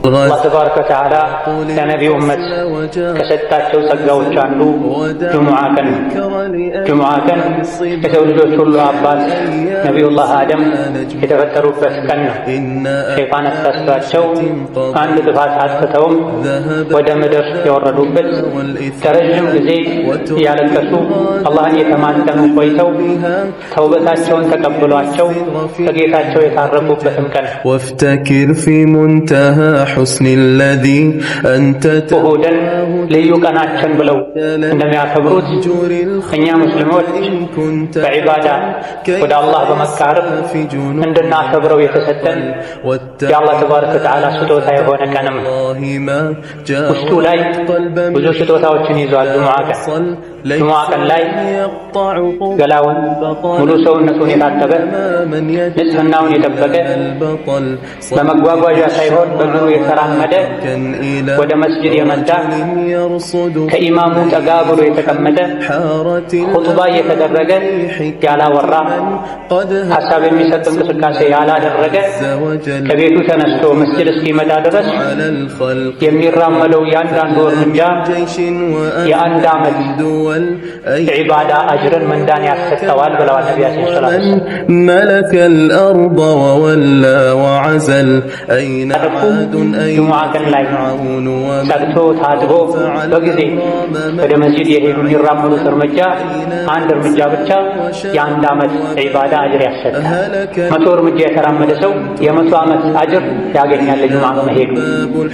አላህ ተባረከ ወተዓላ ለነቢዩ ኡመት ከሰጣቸው ጸጋዎች አንዱ ጁሙዓ ቀን ነው። ጁሙዓ ቀን የሰው ልጆች ሁሉ አባት ነቢዩላህ አደም የተፈጠሩበት ቀን ነው። ሸይጣን አሳስቷቸው አንድ ጥፋት አጥፍተውም ወደ ምድር የወረዱበት፣ ለረዥም ጊዜ እያለቀሱ አላህን የተማጸኑ ቆይተው ተውበታቸውን ተቀብሏቸው ከጌታቸው የታረቁበትም ቀን ነው። وافتكر في منتهى حسن الذي أنت እሁድን ልዩ ቀናችን ብለው እንደሚያከብሩት እኛ ሙስሊሞች በዒባዳ ወደ አላህ በመቃረብ እንድናከብረው የተሰጠን የአላህ ተባረከ ወተዓላ ስጦታ የሆነ ቀንም ውስጡ ላይ ብዙ ስጦታዎችን ይዟል። ጁሙዓ ቀን ላይ ገላውን ሙሉ ሰውነቱን የታጠበ ንጽህናውን የጠበቀ በመጓጓዣ ሳይሆን በእግሩ የተራመደ ወደ መስጅድ የመጣ ከኢማሙ ጠጋ ብሎ የተቀመጠ ኹጥባ እየተደረገ ያላወራ ሐሳብ የሚሰጥ እንቅስቃሴ ያላደረገ ከቤቱ ተነስቶ መስጅድ እስኪመጣ ድረስ የሚራመደው የአንዳንዱ እርምጃ የአንድ ዓመት ዒባዳ አጅርን መንዳን ያሰጠዋል ብለዋል ነቢያችን ሰለላሁ ዐለይሂ ወሰለም። መለከል አርض ወወላ ወዐዘል አይነ ዓዱን ጁሙዓ ቀን ላይ ጸድቶ ታጥቦ በጊዜ ወደ መስጂድ የሄዱ የሚራመዱት እርምጃ አንድ እርምጃ ብቻ የአንድ ዓመት ዒባዳ አጅር ያሰጣል። 100 እርምጃ የተራመደ ሰው የ100 ዓመት አጅር ያገኛል። ጁሙዓ መሄዱ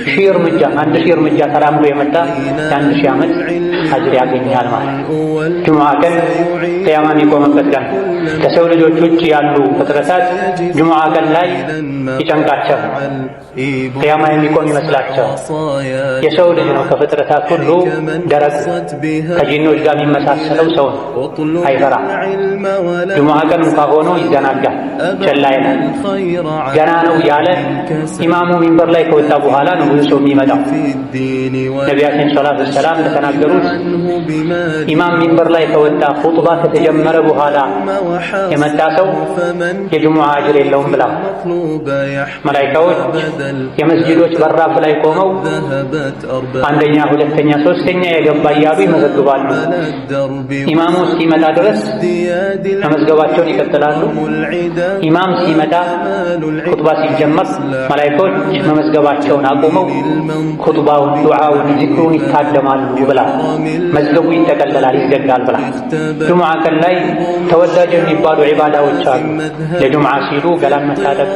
1000 እርምጃ 1000 እርምጃ ተራምዶ የመጣ የ1000 ዓመት አጅር ያገኛል ማለት ነው። ጁሙዓ ቀን ቂያማ የሚቆምበት ቀን ከሰው ልጆች ውጭ ያሉ ፍጥረታት ጁሙዓ ቀን ላይ ይጨንቃቸዋል። ቂያማ የሚቆም ይመስላቸው። የሰው ልጅ ነው ከፍጥረታት ሁሉ ደረቅ ከጂኖች ጋር የሚመሳሰለው ሰው ነው። አይፈራም። ጁሙዓ ቀን እንኳ ሆኖ ይዘናጋል፣ ቸላ ይላል። ገና ነው ያለ ኢማሙ ሚንበር ላይ ከወጣ በኋላ ነው ብዙ ሰው የሚመጣው። ነቢያችን ሰለላሁ ዐለይሂ ወሰለም እንደተናገሩት ኢማም ሚንበር ላይ ከወጣ ኹጥባ ከተጀመረ በኋላ የመጣ ሰው የጁሙዓ አጅር የለውም ብላ መላኢካዎች የመስጂዶች በራፍ ላይ ቆመው አንደኛ፣ ሁለተኛ፣ ሶስተኛ የገባ እያሉ ይመዘግባሉ። ኢማሙ እስኪመጣ ድረስ መመዝገባቸውን ይቀጥላሉ። ኢማም ሲመጣ ኹጥባ ሲጀመር መላኢካዎች መመዝገባቸውን አቁመው ኹጥባውን፣ ዱዓውን፣ ዚክሩን ይታደማሉ ብላ መዝገቡ ይጠቀለላል፣ ይዘጋል ብላ። ጁሙዓ ቀን ላይ ተወዳጅ የሚባሉ ዒባዳዎች አሉ። ለጁሙዓ ሲሉ ገላን መታጠብ፣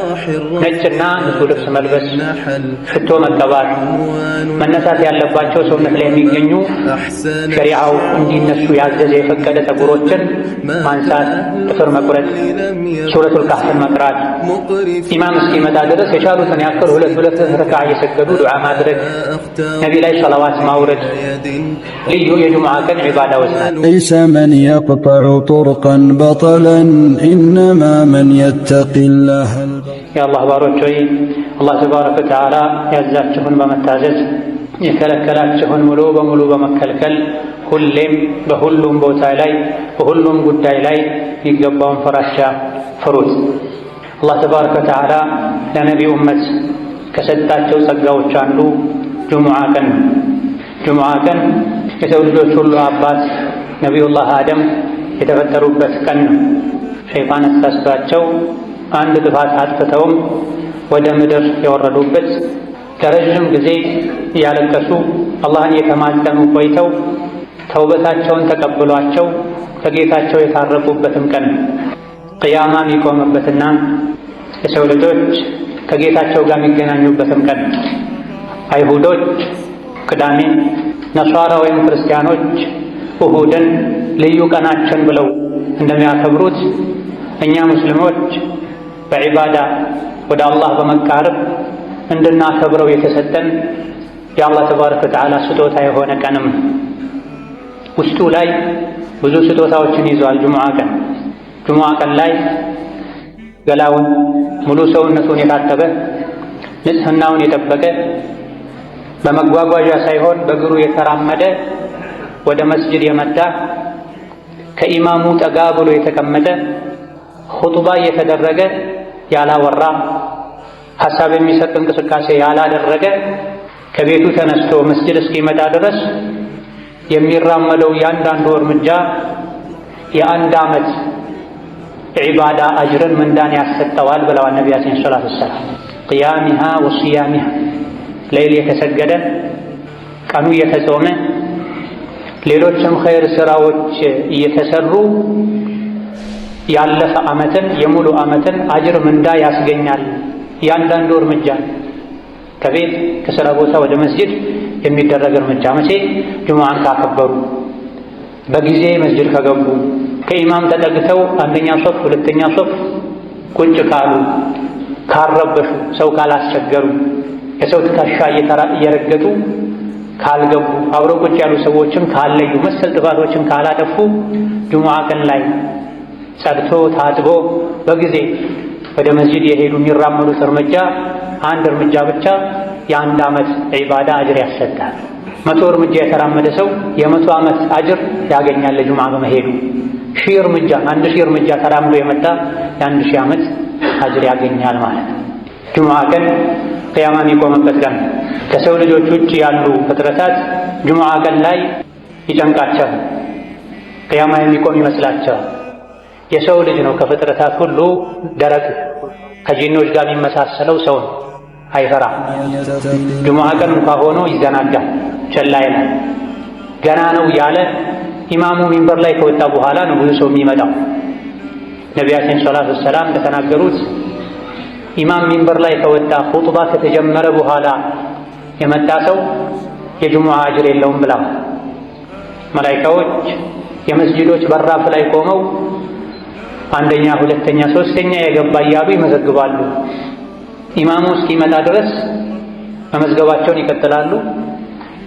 ነጭና ንጹህ ልብስ መልበስ፣ ሽቶ መቀባት፣ መነሳት ያለባቸው ሰውነት ላይ የሚገኙ ሸሪዓው እንዲነሱ ያዘዘ የፈቀደ ፀጉሮችን ማንሳት፣ ጥፍር መቁረጥ፣ ሱረቱል ካህፍን መቅራት፣ ኢማም እስኪመጣ ድረስ የቻሉትን ያክል ሁለት ረክዓ እየሰገዱ ዱዓ ማድረግ፣ ነቢ ላይ ሰላዋት ማውረድ ልዩ የጁሙዓ ቀን ዒባዳዎች ናቸው። ليس من يقطع طرقا بطلا إنما من يتقي الله። የአላህ ባሮች ሆይ አላህ ተባረከ ወተዓላ ያዛችሁን በመታዘዝ የከለከላችሁን ሙሉ በሙሉ በመከልከል ሁሌም በሁሉም ቦታ ላይ በሁሉም ጉዳይ ላይ የሚገባውን ፍራቻ ፍሩት። አላህ ተባረከ ወተዓላ ለነቢዩ ኡመት ከሰጣቸው ጸጋዎች አንዱ ጁሙዓ ቀን ነው። ጁሙዓ ቀን የሰው ልጆች ሁሉ አባት ነቢዩላህ አደም የተፈጠሩበት ቀን ነው። ሸይጣን አሳስቷቸው አንድ ጥፋት አጥፍተውም ወደ ምድር የወረዱበት፣ ለረዥም ጊዜ እያለቀሱ አላህን የተማጸኑ ቆይተው ተውበታቸውን ተቀብሏቸው ከጌታቸው የታረቁበትም ቀን ቅያማ የሚቆምበትና የሰው ልጆች ከጌታቸው ጋር የሚገናኙበትም ቀን። አይሁዶች ቅዳሜ፣ ነሷራ ወይም ክርስቲያኖች እሁድን ልዩ ቀናችን ብለው እንደሚያከብሩት እኛ ሙስሊሞች በዒባዳ ወደ አላህ በመቃረብ እንድናከብረው የተሰጠን የአላህ ተባረከ ወተዓላ ስጦታ የሆነ ቀንም ውስጡ ላይ ብዙ ስጦታዎችን ይዟል። ጁሙዓ ቀን ላይ ገላውን ሙሉ ሰውነቱን የታጠበ ንጽህናውን የጠበቀ በመጓጓዣ ሳይሆን በእግሩ የተራመደ ወደ መስጅድ የመጣ ከኢማሙ ጠጋ ብሎ የተቀመጠ ኹጥባ እየተደረገ ያላወራ ሐሳብ የሚሰጥ እንቅስቃሴ ያላደረገ ከቤቱ ተነስቶ መስጂድ እስኪመጣ ድረስ የሚራመደው ያንዳንዱ እርምጃ የአንድ ዓመት ዒባዳ አጅርን ምንዳን ያሰጠዋል ብለዋል ነቢያችን ሰለላሁ ዐለይሂ ወሰለም። ቅያሚሃ ወሲያሚሃ ሌሊት የተሰገደ ቀኑ እየተጾመ ሌሎችም ኸይር ስራዎች እየተሰሩ ያለፈ ዓመትን የሙሉ ዓመትን አጅር ምንዳ ያስገኛል። ያንዳንዱ እርምጃ ከቤት ከሥራ ቦታ ወደ መስጂድ የሚደረግ እርምጃ መቼ? ጁሙዓን ካከበሩ፣ በጊዜ መስጂድ ከገቡ፣ ከኢማም ተጠግተው አንደኛ ሶፍ ሁለተኛ ሶፍ ቁጭ ካሉ፣ ካረበሹ፣ ሰው ካላስቸገሩ፣ የሰው ትከሻ እየረገጡ ካልገቡ፣ አብረው ቁጭ ያሉ ሰዎችን ካለዩ፣ መሰል ጥፋቶችን ካላጠፉ ጁሙዓ ቀን ላይ ጸድቶ ታጥቦ በጊዜ ወደ መስጂድ የሄዱ የሚራመዱት እርምጃ አንድ እርምጃ ብቻ የአንድ ዓመት ዒባዳ አጅር ያሰጣል። 100 እርምጃ የተራመደ ሰው የ100 ዓመት አጅር ያገኛል ለጁምዓ በመሄዱ። 1000 እርምጃ 1000 እርምጃ ተራምዶ የመጣ የ1000 ዓመት አጅር ያገኛል ማለት ነው። ጁምዓ ቀን ቅያማ የሚቆምበት ቀን ከሰው ልጆች ውጭ ያሉ ፍጥረታት ጁምዓ ቀን ላይ ይጨንቃቸዋል። ቅያማ የሚቆም ይመስላቸዋል። የሰው ልጅ ነው ከፍጥረታት ሁሉ ደረቅ ከጂኖች ጋር የሚመሳሰለው ሰው ነው። አይፈራም። ጁሙዓ ቀን እንኳ ሆኖ ይዘናጋል፣ ቸላ ይላል። ገና ነው ያለ ኢማሙ ሚንበር ላይ ከወጣ በኋላ ነው ብዙ ሰው የሚመጣው። ነቢያችን ሰለላሁ ዐለይሂ ወሰለም እንደተናገሩት ኢማም ሚንበር ላይ ከወጣ ኹጥባ ከተጀመረ በኋላ የመጣ ሰው የጁሙዓ አጅር የለውም ብላ መላኢካዎች የመስጂዶች በራፍ ላይ ቆመው አንደኛ፣ ሁለተኛ፣ ሶስተኛ የገባ እያሉ ይመዘግባሉ። ኢማሙ እስኪመጣ ድረስ መመዝገባቸውን ይቀጥላሉ።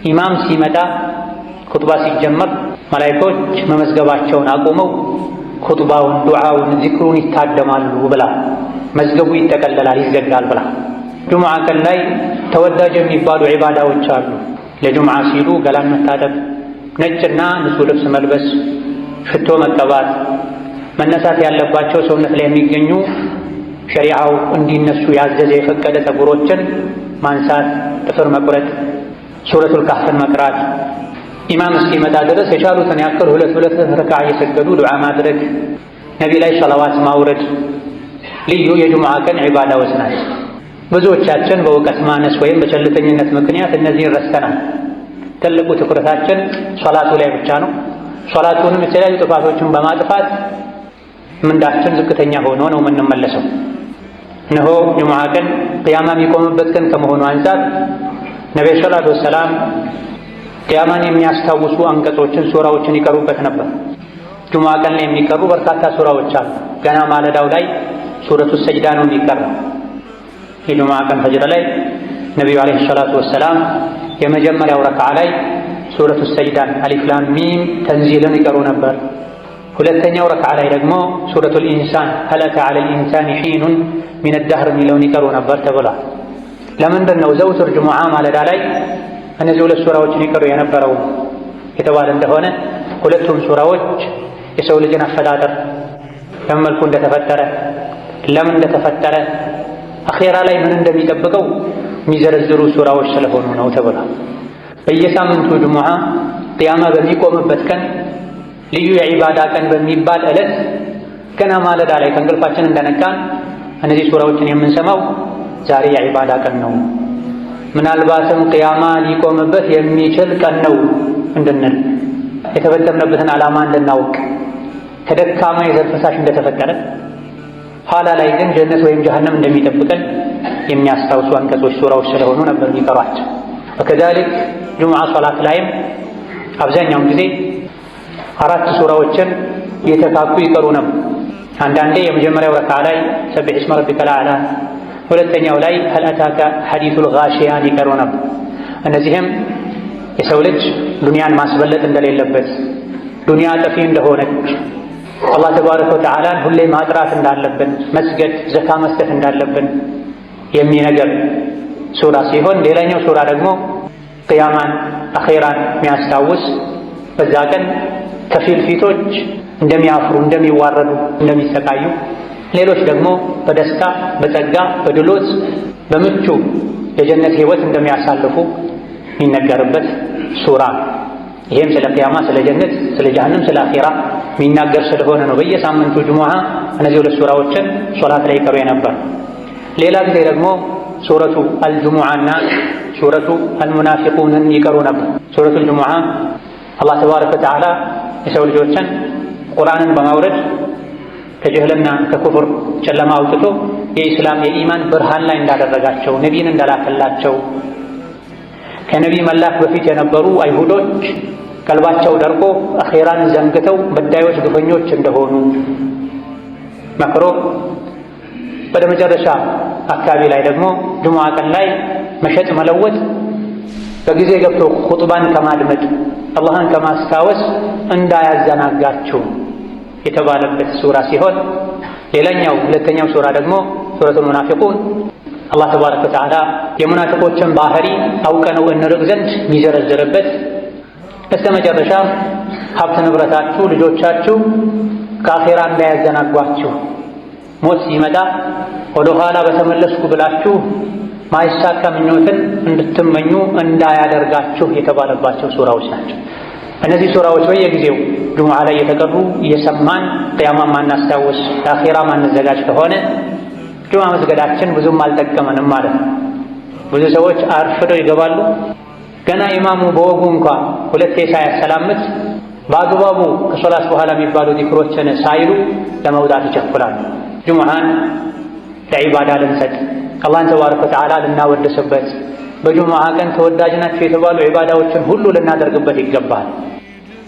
ኢማም ሲመጣ ኹጥባ ሲጀመር መላኢካዎች መመዝገባቸውን አቁመው ኹጥባውን፣ ዱዓውን፣ ዚክሩን ይታደማሉ ብላ መዝገቡ ይጠቀለላል፣ ይዘጋል ብላ። ጁሙዓ ቀን ላይ ተወዳጅ የሚባሉ ዒባዳዎች አሉ። ለጁሙዓ ሲሉ ገላን መታጠብ፣ ነጭና ንጹህ ልብስ መልበስ፣ ሽቶ መቀባት፣ መነሳት ያለባቸው ሰውነት ላይ የሚገኙ ሸሪዓው እንዲነሱ ያዘዘ የፈቀደ ፀጉሮችን ማንሳት፣ ጥፍር መቁረጥ፣ ሱረቱል ካህፍን መቅራት፣ ኢማም እስኪመጣ ድረስ የቻሉትን ያክል ሁለት ረክዓ እየሰገዱ ዱዓ ማድረግ፣ ነቢ ላይ ሰላዋት ማውረድ ልዩ የጁሙዓ ቀን ዒባዳዎች ናቸው። ብዙዎቻችን በእውቀት ማነስ ወይም በቸልተኝነት ምክንያት እነዚህን ረስተናል። ትልቁ ትኩረታችን ሶላቱ ላይ ብቻ ነው። ሶላቱንም የተለያዩ ጥፋቶችን በማጥፋት ምንዳችን ዝቅተኛ ሆኖ ነው የምንመለሰው። እነሆ ጁሙዓ ቀን ቅያማ የሚቆምበት ቀን ከመሆኑ አንፃር ነብዩ ሰለላሁ ዐለይሂ ወሰለም ቅያማን የሚያስታውሱ አንቀጾችን፣ ሱራዎችን ይቀሩበት ነበር። ጁሙዓ ቀን ላይ የሚቀሩ በርካታ ሱራዎች አሉ። ገና ማለዳው ላይ ሱረቱ ሰጅዳ ነው የሚቀራው። የጁሙዓ ቀን ፈጅር ላይ ነቢዩ ዐለይሂ ሰላቱ ወሰላም የመጀመሪያው ረክዓ ላይ ሱረቱ ሰጅዳን አሊፍ ላም ሚም ተንዚልን ይቀሩ ነበር። ሁለተኛው ረክዓ ላይ ደግሞ ሱረቱል ኢንሳን ሀል አታ ዐለል ኢንሳኒ ሒኑን ሚነ ደህር የሚለውን ይቀሩ ነበር ተብሏል። ለምንድን ነው ዘውትር ጁሙዓ ማለዳ ላይ እነዚህ ሁለት ሱራዎችን ይቀሩ የነበረው የተባለ እንደሆነ ሁለቱም ሱራዎች የሰው ልጅን አፈጣጠር በምን መልኩ እንደተፈጠረ፣ ለምን እንደተፈጠረ፣ አኼራ ላይ ምን እንደሚጠብቀው የሚዘረዝሩ ሱራዎች ስለሆኑ ነው ተብሏል። በየሳምንቱ ጁሙዓ ቅያማ በሚቆምበት ቀን ልዩ የዒባዳ ቀን በሚባል ዕለት ገና ማለዳ ላይ ከእንቅልፋችን እንደነቃን እነዚህ ሱራዎችን የምንሰማው ዛሬ የዒባዳ ቀን ነው፣ ምናልባትም ቅያማ ሊቆምበት የሚችል ቀን ነው እንድንል፣ የተፈጠርንበትን ዓላማ እንድናውቅ፣ ከደካማ የዘር ፈሳሽ እንደተፈጠረ ኋላ ላይ ግን ጀነት ወይም ጀሀነም እንደሚጠብቀን የሚያስታውሱ አንቀጾች ሱራዎች ስለሆኑ ነበር የሚቀሯቸው። ወከዛሊክ ጁሙዓ ሶላት ላይም አብዛኛውን ጊዜ 4 ሱራዎችን እየተካኩ ይቀሩ ነበር። አንዳንዴ የመጀመሪያው ረክዓ ላይ ሰቢሕ እስመ ረቢከል አዕላ፣ ሁለተኛው ላይ ሀል አታከ ሐዲሱል ጋሺያን ይቀሩ ነበር። እነዚህም የሰው ልጅ ዱንያን ማስበለጥ እንደሌለበት፣ ዱንያ ጠፊ እንደሆነች፣ አላህ ተባረከ ወተዓላን ሁሌ ማጥራት እንዳለብን፣ መስገድ፣ ዘካ መስጠት እንዳለብን የሚነገር ሱራ ሲሆን ሌላኛው ሱራ ደግሞ ቅያማን፣ አኼራን የሚያስታውስ በዛ ቀን ከፊል ፊቶች እንደሚያፍሩ፣ እንደሚዋረዱ፣ እንደሚሰቃዩ፣ ሌሎች ደግሞ በደስታ በጸጋ በድሎት በምቹ የጀነት ህይወት እንደሚያሳልፉ የሚነገርበት ሱራ። ይሄም ስለ ቂያማ፣ ስለ ጀነት፣ ስለ ጀሃነም፣ ስለ አኺራ የሚናገር ስለሆነ ነው በየሳምንቱ ጁሙዓ እነዚህ ሁለት ሱራዎችን ሶላት ላይ ይቀሩ የነበር። ሌላ ጊዜ ደግሞ ሱረቱ አልጁሙዓና ሱረቱ አልሙናፊቁንን ይቀሩ ነበር። ሱረቱ አልጁሙዓ አላህ ተባረከ ወተዓላ የሰው ልጆችን ቁርአንን በማውረድ ከጅህልና ከኩፍር ጨለማ አውጥቶ የኢስላም የኢማን ብርሃን ላይ እንዳደረጋቸው፣ ነቢይን እንደላከላቸው፣ ከነቢይ መላክ በፊት የነበሩ አይሁዶች ቀልባቸው ደርቆ አኼራን ዘንግተው በዳዮች ግፈኞች እንደሆኑ መክሮ ወደ መጨረሻ አካባቢ ላይ ደግሞ ጁሙዓ ቀን ላይ መሸጥ መለወጥ በጊዜ ገብቶ ኹጥባን ከማድመጥ አላህን ከማስታወስ እንዳያዘናጋችሁ የተባለበት ሱራ ሲሆን ሌላኛው ሁለተኛው ሱራ ደግሞ ሱረቱል ሙናፊቁን አላህ ተባረከ ወተዓላ የሙናፊቆችን ባህሪ አውቀነው እንርቅ ዘንድ የሚዘረዝርበት በስተመጨረሻ ሀብት ንብረታችሁ፣ ልጆቻችሁ ከአኼራ እንዳያዘናጓችሁ ሞት ሲመጣ ወደ ኋላ በተመለስኩ ብላችሁ ማይሳካ ምኞትን እንድትመኙ እንዳያደርጋችሁ የተባለባቸው ሱራዎች ናቸው። እነዚህ ሱራዎች በየጊዜው ጁሙዓ ላይ የተቀሩ እየሰማን ቂያማ ማናስታውስ ለአኼራ ማንዘጋጅ ከሆነ ጁሙዓ መስገዳችን ብዙም አልጠቀመንም ማለት ነው። ብዙ ሰዎች አርፍደው ይገባሉ። ገና ኢማሙ በወጉ እንኳ ሁለቴ ሳያሰላምት በአግባቡ ከሶላት በኋላ የሚባሉ ዚክሮችን ሳይሉ ለመውጣት ይቸኩላሉ። ጁሙዓን ለዒባዳ ልንሰጥ፣ አላህን ተባረከ ወተዓላ ልናወድስበት፣ በጁሙዓ ቀን ተወዳጅ ናቸው የተባሉ ዒባዳዎችን ሁሉ ልናደርግበት ይገባል።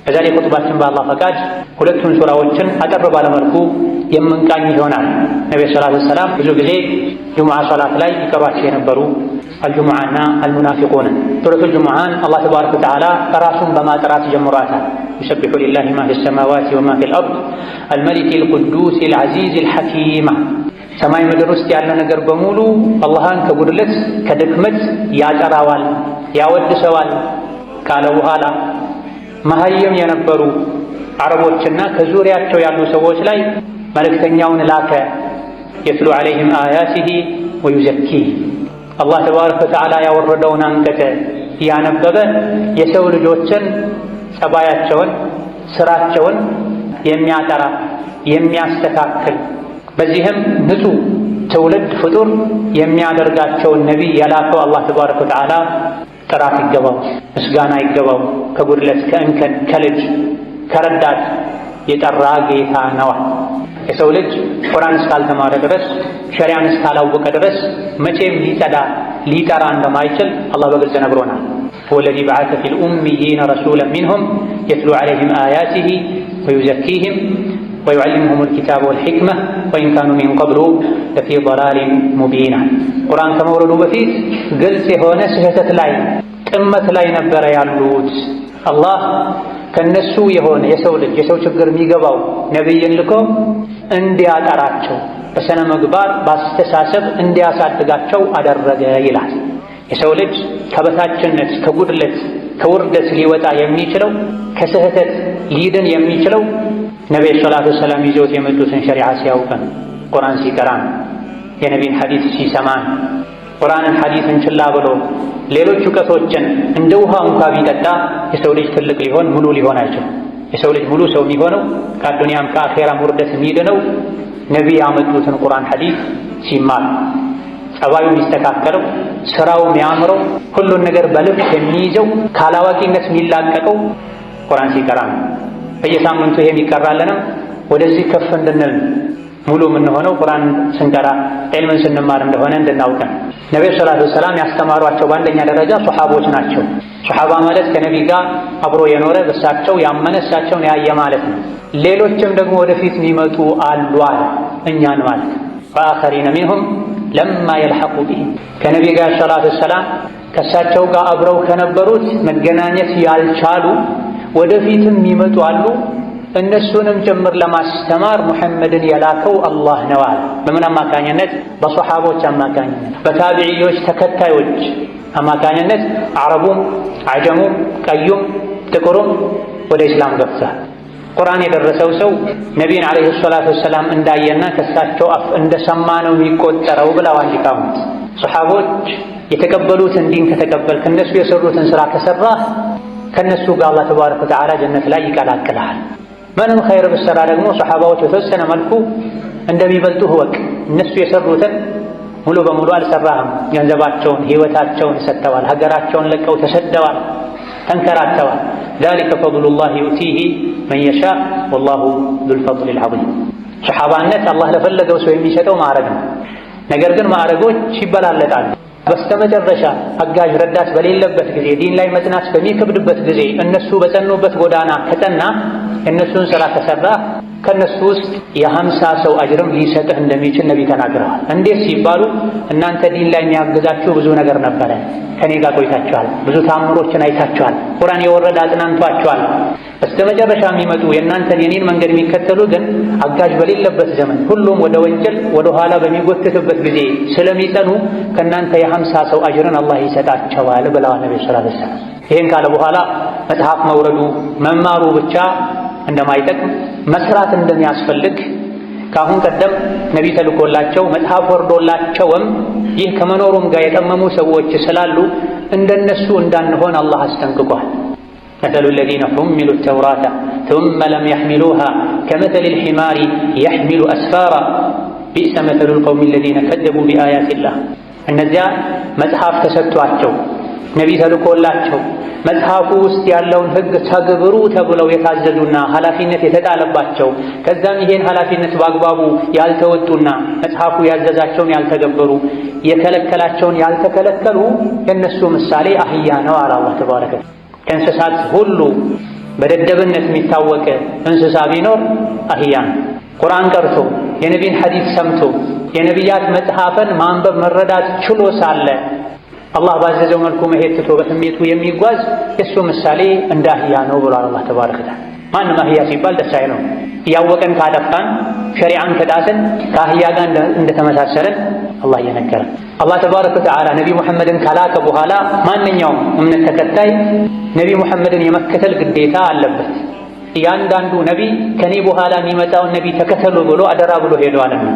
ከዛሬ ኹጥባችን በአላህ ፈቃድ ሁለቱን ሱራዎችን አጠር ባለመልኩ የምንቃኝ ይሆናል። ነብዩ ሰለላሁ ዐለይሂ ወሰለም ብዙ ጊዜ ጁሙዓ ሶላት ላይ ይቀሯቸው የነበሩ አልጁሙዓና አልሙናፊቁን። ሱረቱል ጁሙዓን አላህ ተባረከ ወተዓላ ራሱን በማጥራት ጀምሯታል። ይሰቢሑ ሊላሂ ማ ፊስ ሰማዋቲ ወማ ፊል አርድ አልመሊኪል ቁዱሲል ዐዚዚል ሐኪም። ሰማይ ምድር ውስጥ ያለ ነገር በሙሉ አላህን ከጉድለት ከድክመት ያጠራዋል፣ ያወድሰዋል ካለ በኋላ መሀይም የነበሩ አረቦችና ከዙሪያቸው ያሉ ሰዎች ላይ መልእክተኛውን ላከ። የትሉ ዐለይሂም አያቲሂ ወዩዘኪህ። አላህ ተባረከ ወተዓላ ያወረደውን አንቀጽ ያነበበ የሰው ልጆችን ጸባያቸውን፣ ስራቸውን የሚያጠራ የሚያስተካክል፣ በዚህም ንጹህ ትውልድ ፍጡር የሚያደርጋቸውን ነቢይ የላከው አላህ ተባረከ ወተዓላ ጥራት ይገባው፣ ምስጋና ይገባው። ከጉድለት ከእንከን ከልጅ ከረዳት የጠራ ጌታ ነዋ። የሰው ልጅ ቁርአን እስካልተማረ ድረስ ሸሪዓን እስካላወቀ ድረስ መቼም ሊጸዳ ሊጠራ እንደማይችል አላህ በግልጽ ነግሮናል። ወለዚ በዐሰ ፊል ኡሚይነ ረሱለን ሚንሁም የትሉ ዐለይሂም አያቲሂ ወዩዘኪሂም ወዩዐልሊሙሁሙል ኪታበ ወልሒክመ ወኢን ካኑ ሚን ቀብሉ ለፊ ضላሊን ሙቢን። ቁርአን ከመውረዱ በፊት ግልጽ የሆነ ስህተት ላይ ጥመት ላይ ነበረ ያሉት። አላህ ከነሱ የሆነ የሰው ልጅ የሰው ችግር የሚገባው ነቢይን ልኮ እንዲያጠራቸው፣ በስነ ምግባር በአስተሳሰብ እንዲያሳድጋቸው አደረገ ይላል። የሰው ልጅ ከበታችነት ከጉድለት ከውርደት ሊወጣ የሚችለው ከስህተት ሊድን የሚችለው ነቢዩ ሰለላሁ ዐለይሂ ወሰለም ይዘውት የመጡትን ሸሪዓ ሲያውቀን፣ ቁርአን ሲቀራን፣ የነቢይን ሐዲስ ሲሰማን፣ ቁርአንን ሐዲስን ችላ ብሎ ሌሎች እውቀቶችን እንደ ውሃ እንኳ ቢጠጣ የሰው ልጅ ትልቅ ሊሆን ሙሉ ሊሆን አይችልም። የሰው ልጅ ሙሉ ሰው የሚሆነው ከአዱንያም ከአኼራም ውርደት የሚድነው ነቢይ ያመጡትን ቁርአን ሐዲስ ሲማር፣ ጸባዩ የሚስተካከለው፣ ስራው የሚያምረው፣ ሁሉን ነገር በልብ የሚይዘው፣ ካላዋቂነት የሚላቀቀው ቁርአን ሲቀራ ነው። በየሳምንቱ ይሄ የሚቀራለንም ወደዚህ ከፍ እንድንል ሙሉ የምንሆነው ቁርአን ስንቀራ ዒልምን ስንማር እንደሆነ እንድናውቀን። ነብዩ ሰለላሁ ዐለይሂ ወሰለም ያስተማሯቸው በአንደኛ ደረጃ ሱሐቦች ናቸው። ሱሐባ ማለት ከነቢይ ጋር አብሮ የኖረ በሳቸው ያመነ እሳቸውን ያየ ማለት ነው። ሌሎችም ደግሞ ወደፊት የሚመጡ አሉ አለ እኛን ማለት ወአኸሪነ ሚንሁም ለማ የልሐቁ ቢሂም ከነቢይ ጋር ሰለላሁ ዐለይሂ ወሰለም ከእሳቸው ጋር አብረው ከነበሩት መገናኘት ያልቻሉ ወደፊትም የሚመጡ አሉ። እነሱንም ጭምር ለማስተማር ሙሐመድን የላከው አላህ ነው አለ። በምን አማካኝነት? በሶሐቦች አማካኝነት፣ በታቢዒዎች ተከታዮች አማካኝነት አረቡም አጀሙም ቀዩም ጥቁሩም ወደ ኢስላም ገብቷል። ቁርአን የደረሰው ሰው ነቢይን ዓለይሂ ሰላቱ ወሰላም እንዳየና ከሳቸው አፍ እንደሰማ ነው የሚቆጠረው ብለዋል ሊቃውንት። ሰሓቦች የተቀበሉትን ዲን ከተቀበልክ እነሱ የሰሩትን ሥራ ከሠራህ ከእነሱ ጋር አላህ ተባረከ ወተዓላ ጀነት ላይ ይቀላቅልሃል። ምንም ኸይር ብትሠራ ደግሞ ሰሓባዎች በተወሰነ መልኩ እንደሚበልጡህ እወቅ። እነሱ የሰሩትን ሙሉ በሙሉ አልሠራህም። ገንዘባቸውን፣ ሕይወታቸውን ሰጥተዋል። ሀገራቸውን ለቀው ተሰደዋል፣ ተንከራተዋል። ዛሊከ ፈድሉላሂ ዩእቲሂ መን የሻእ ወላሁ ዙል ፈድሊል ዐዚም። ሰሓባነት አላህ ለፈለገው ሰው የሚሰጠው ማዕረግ ነው። ነገር ግን ማዕረጎች ይበላለጣሉ። በስተመጨረሻ አጋዥ ረዳት በሌለበት ጊዜ፣ ዲን ላይ መጽናት በሚከብድበት ጊዜ እነሱ በጸኑበት ጎዳና ከጸና የእነሱን ሥራ ከሠራ ከእነሱ ውስጥ የ50 ሰው አጅርም ሊሰጥህ እንደሚችል ነቢ ተናግረዋል። እንዴት ሲባሉ እናንተ ዲን ላይ የሚያግዛችሁ ብዙ ነገር ነበረ፣ ከኔ ጋር ቆይታችኋል፣ ብዙ ታምሮችን አይታችኋል፣ ቁርአን የወረደ አጽናንቷችኋል። በስተመጨረሻ የሚመጡ የእናንተን የኔን መንገድ የሚከተሉ ግን አጋዥ በሌለበት ዘመን ሁሉም ወደ ወንጀል ወደ ኋላ በሚጎትትበት ጊዜ ስለሚጸኑ ከእናንተ የ50 ሰው አጅርን አላህ ይሰጣቸዋል ብለዋል ነቢ ሰለላሁ ዐለይሂ ወሰለም። ይህን ካለ በኋላ መጽሐፍ መውረዱ መማሩ ብቻ እንደማይጠቅም መስራት እንደሚያስፈልግ ከአሁን ቀደም ነቢ ተልኮላቸው መጽሐፍ ወርዶላቸውም ይህ ከመኖሩም ጋር የጠመሙ ሰዎች ስላሉ እንደነሱ እንዳንሆን አላህ አስጠንቅቋል። مثل الذين حملوا التوراة ثم لم يحملوها كمثل الحمار يحمل أسفارا بئس مثل القوم الذين كذبوا بآيات الله። እነዚያ መጽሐፍ ተሰጥቷቸው ነቢ ተልኮላቸው መጽሐፉ ውስጥ ያለውን ሕግ ተግብሩ ተብለው የታዘዙና ኃላፊነት የተጣለባቸው ከዛም ይሄን ኃላፊነት በአግባቡ ያልተወጡና መጽሐፉ ያዘዛቸውን ያልተገበሩ የከለከላቸውን ያልተከለከሉ የእነሱ ምሳሌ አህያ ነው አለ አላህ ተባረከ። ከእንስሳት ሁሉ በደደብነት የሚታወቅ እንስሳ ቢኖር አህያ ነው። ቁርአን ቀርቶ የነቢን ሐዲስ ሰምቶ የነቢያት መጽሐፍን ማንበብ መረዳት ችሎ ሳለ አላህ ባዘዘው መልኩ መሄድ ትቶ በስሜቱ የሚጓዝ የእሱ ምሳሌ እንደ አህያ ነው ብሏል አላህ ተባረከ ወተዓላ። ማንም አህያ ሲባል ደስ አይለው። እያወቀን ካጠፋን ሸሪዓን ከጣስን ከአህያ ጋር እንደተመሳሰለን አላህ እየነገረን። አላህ ተባረከ ወተዓላ ነቢ ሙሐመድን ከላከ በኋላ ማንኛውም እምነት ተከታይ ነቢ ሙሐመድን የመከተል ግዴታ አለበት። እያንዳንዱ ነቢ ከኔ በኋላ የሚመጣውን ነቢ ተከተሉ ብሎ አደራ ብሎ ሄደዋልና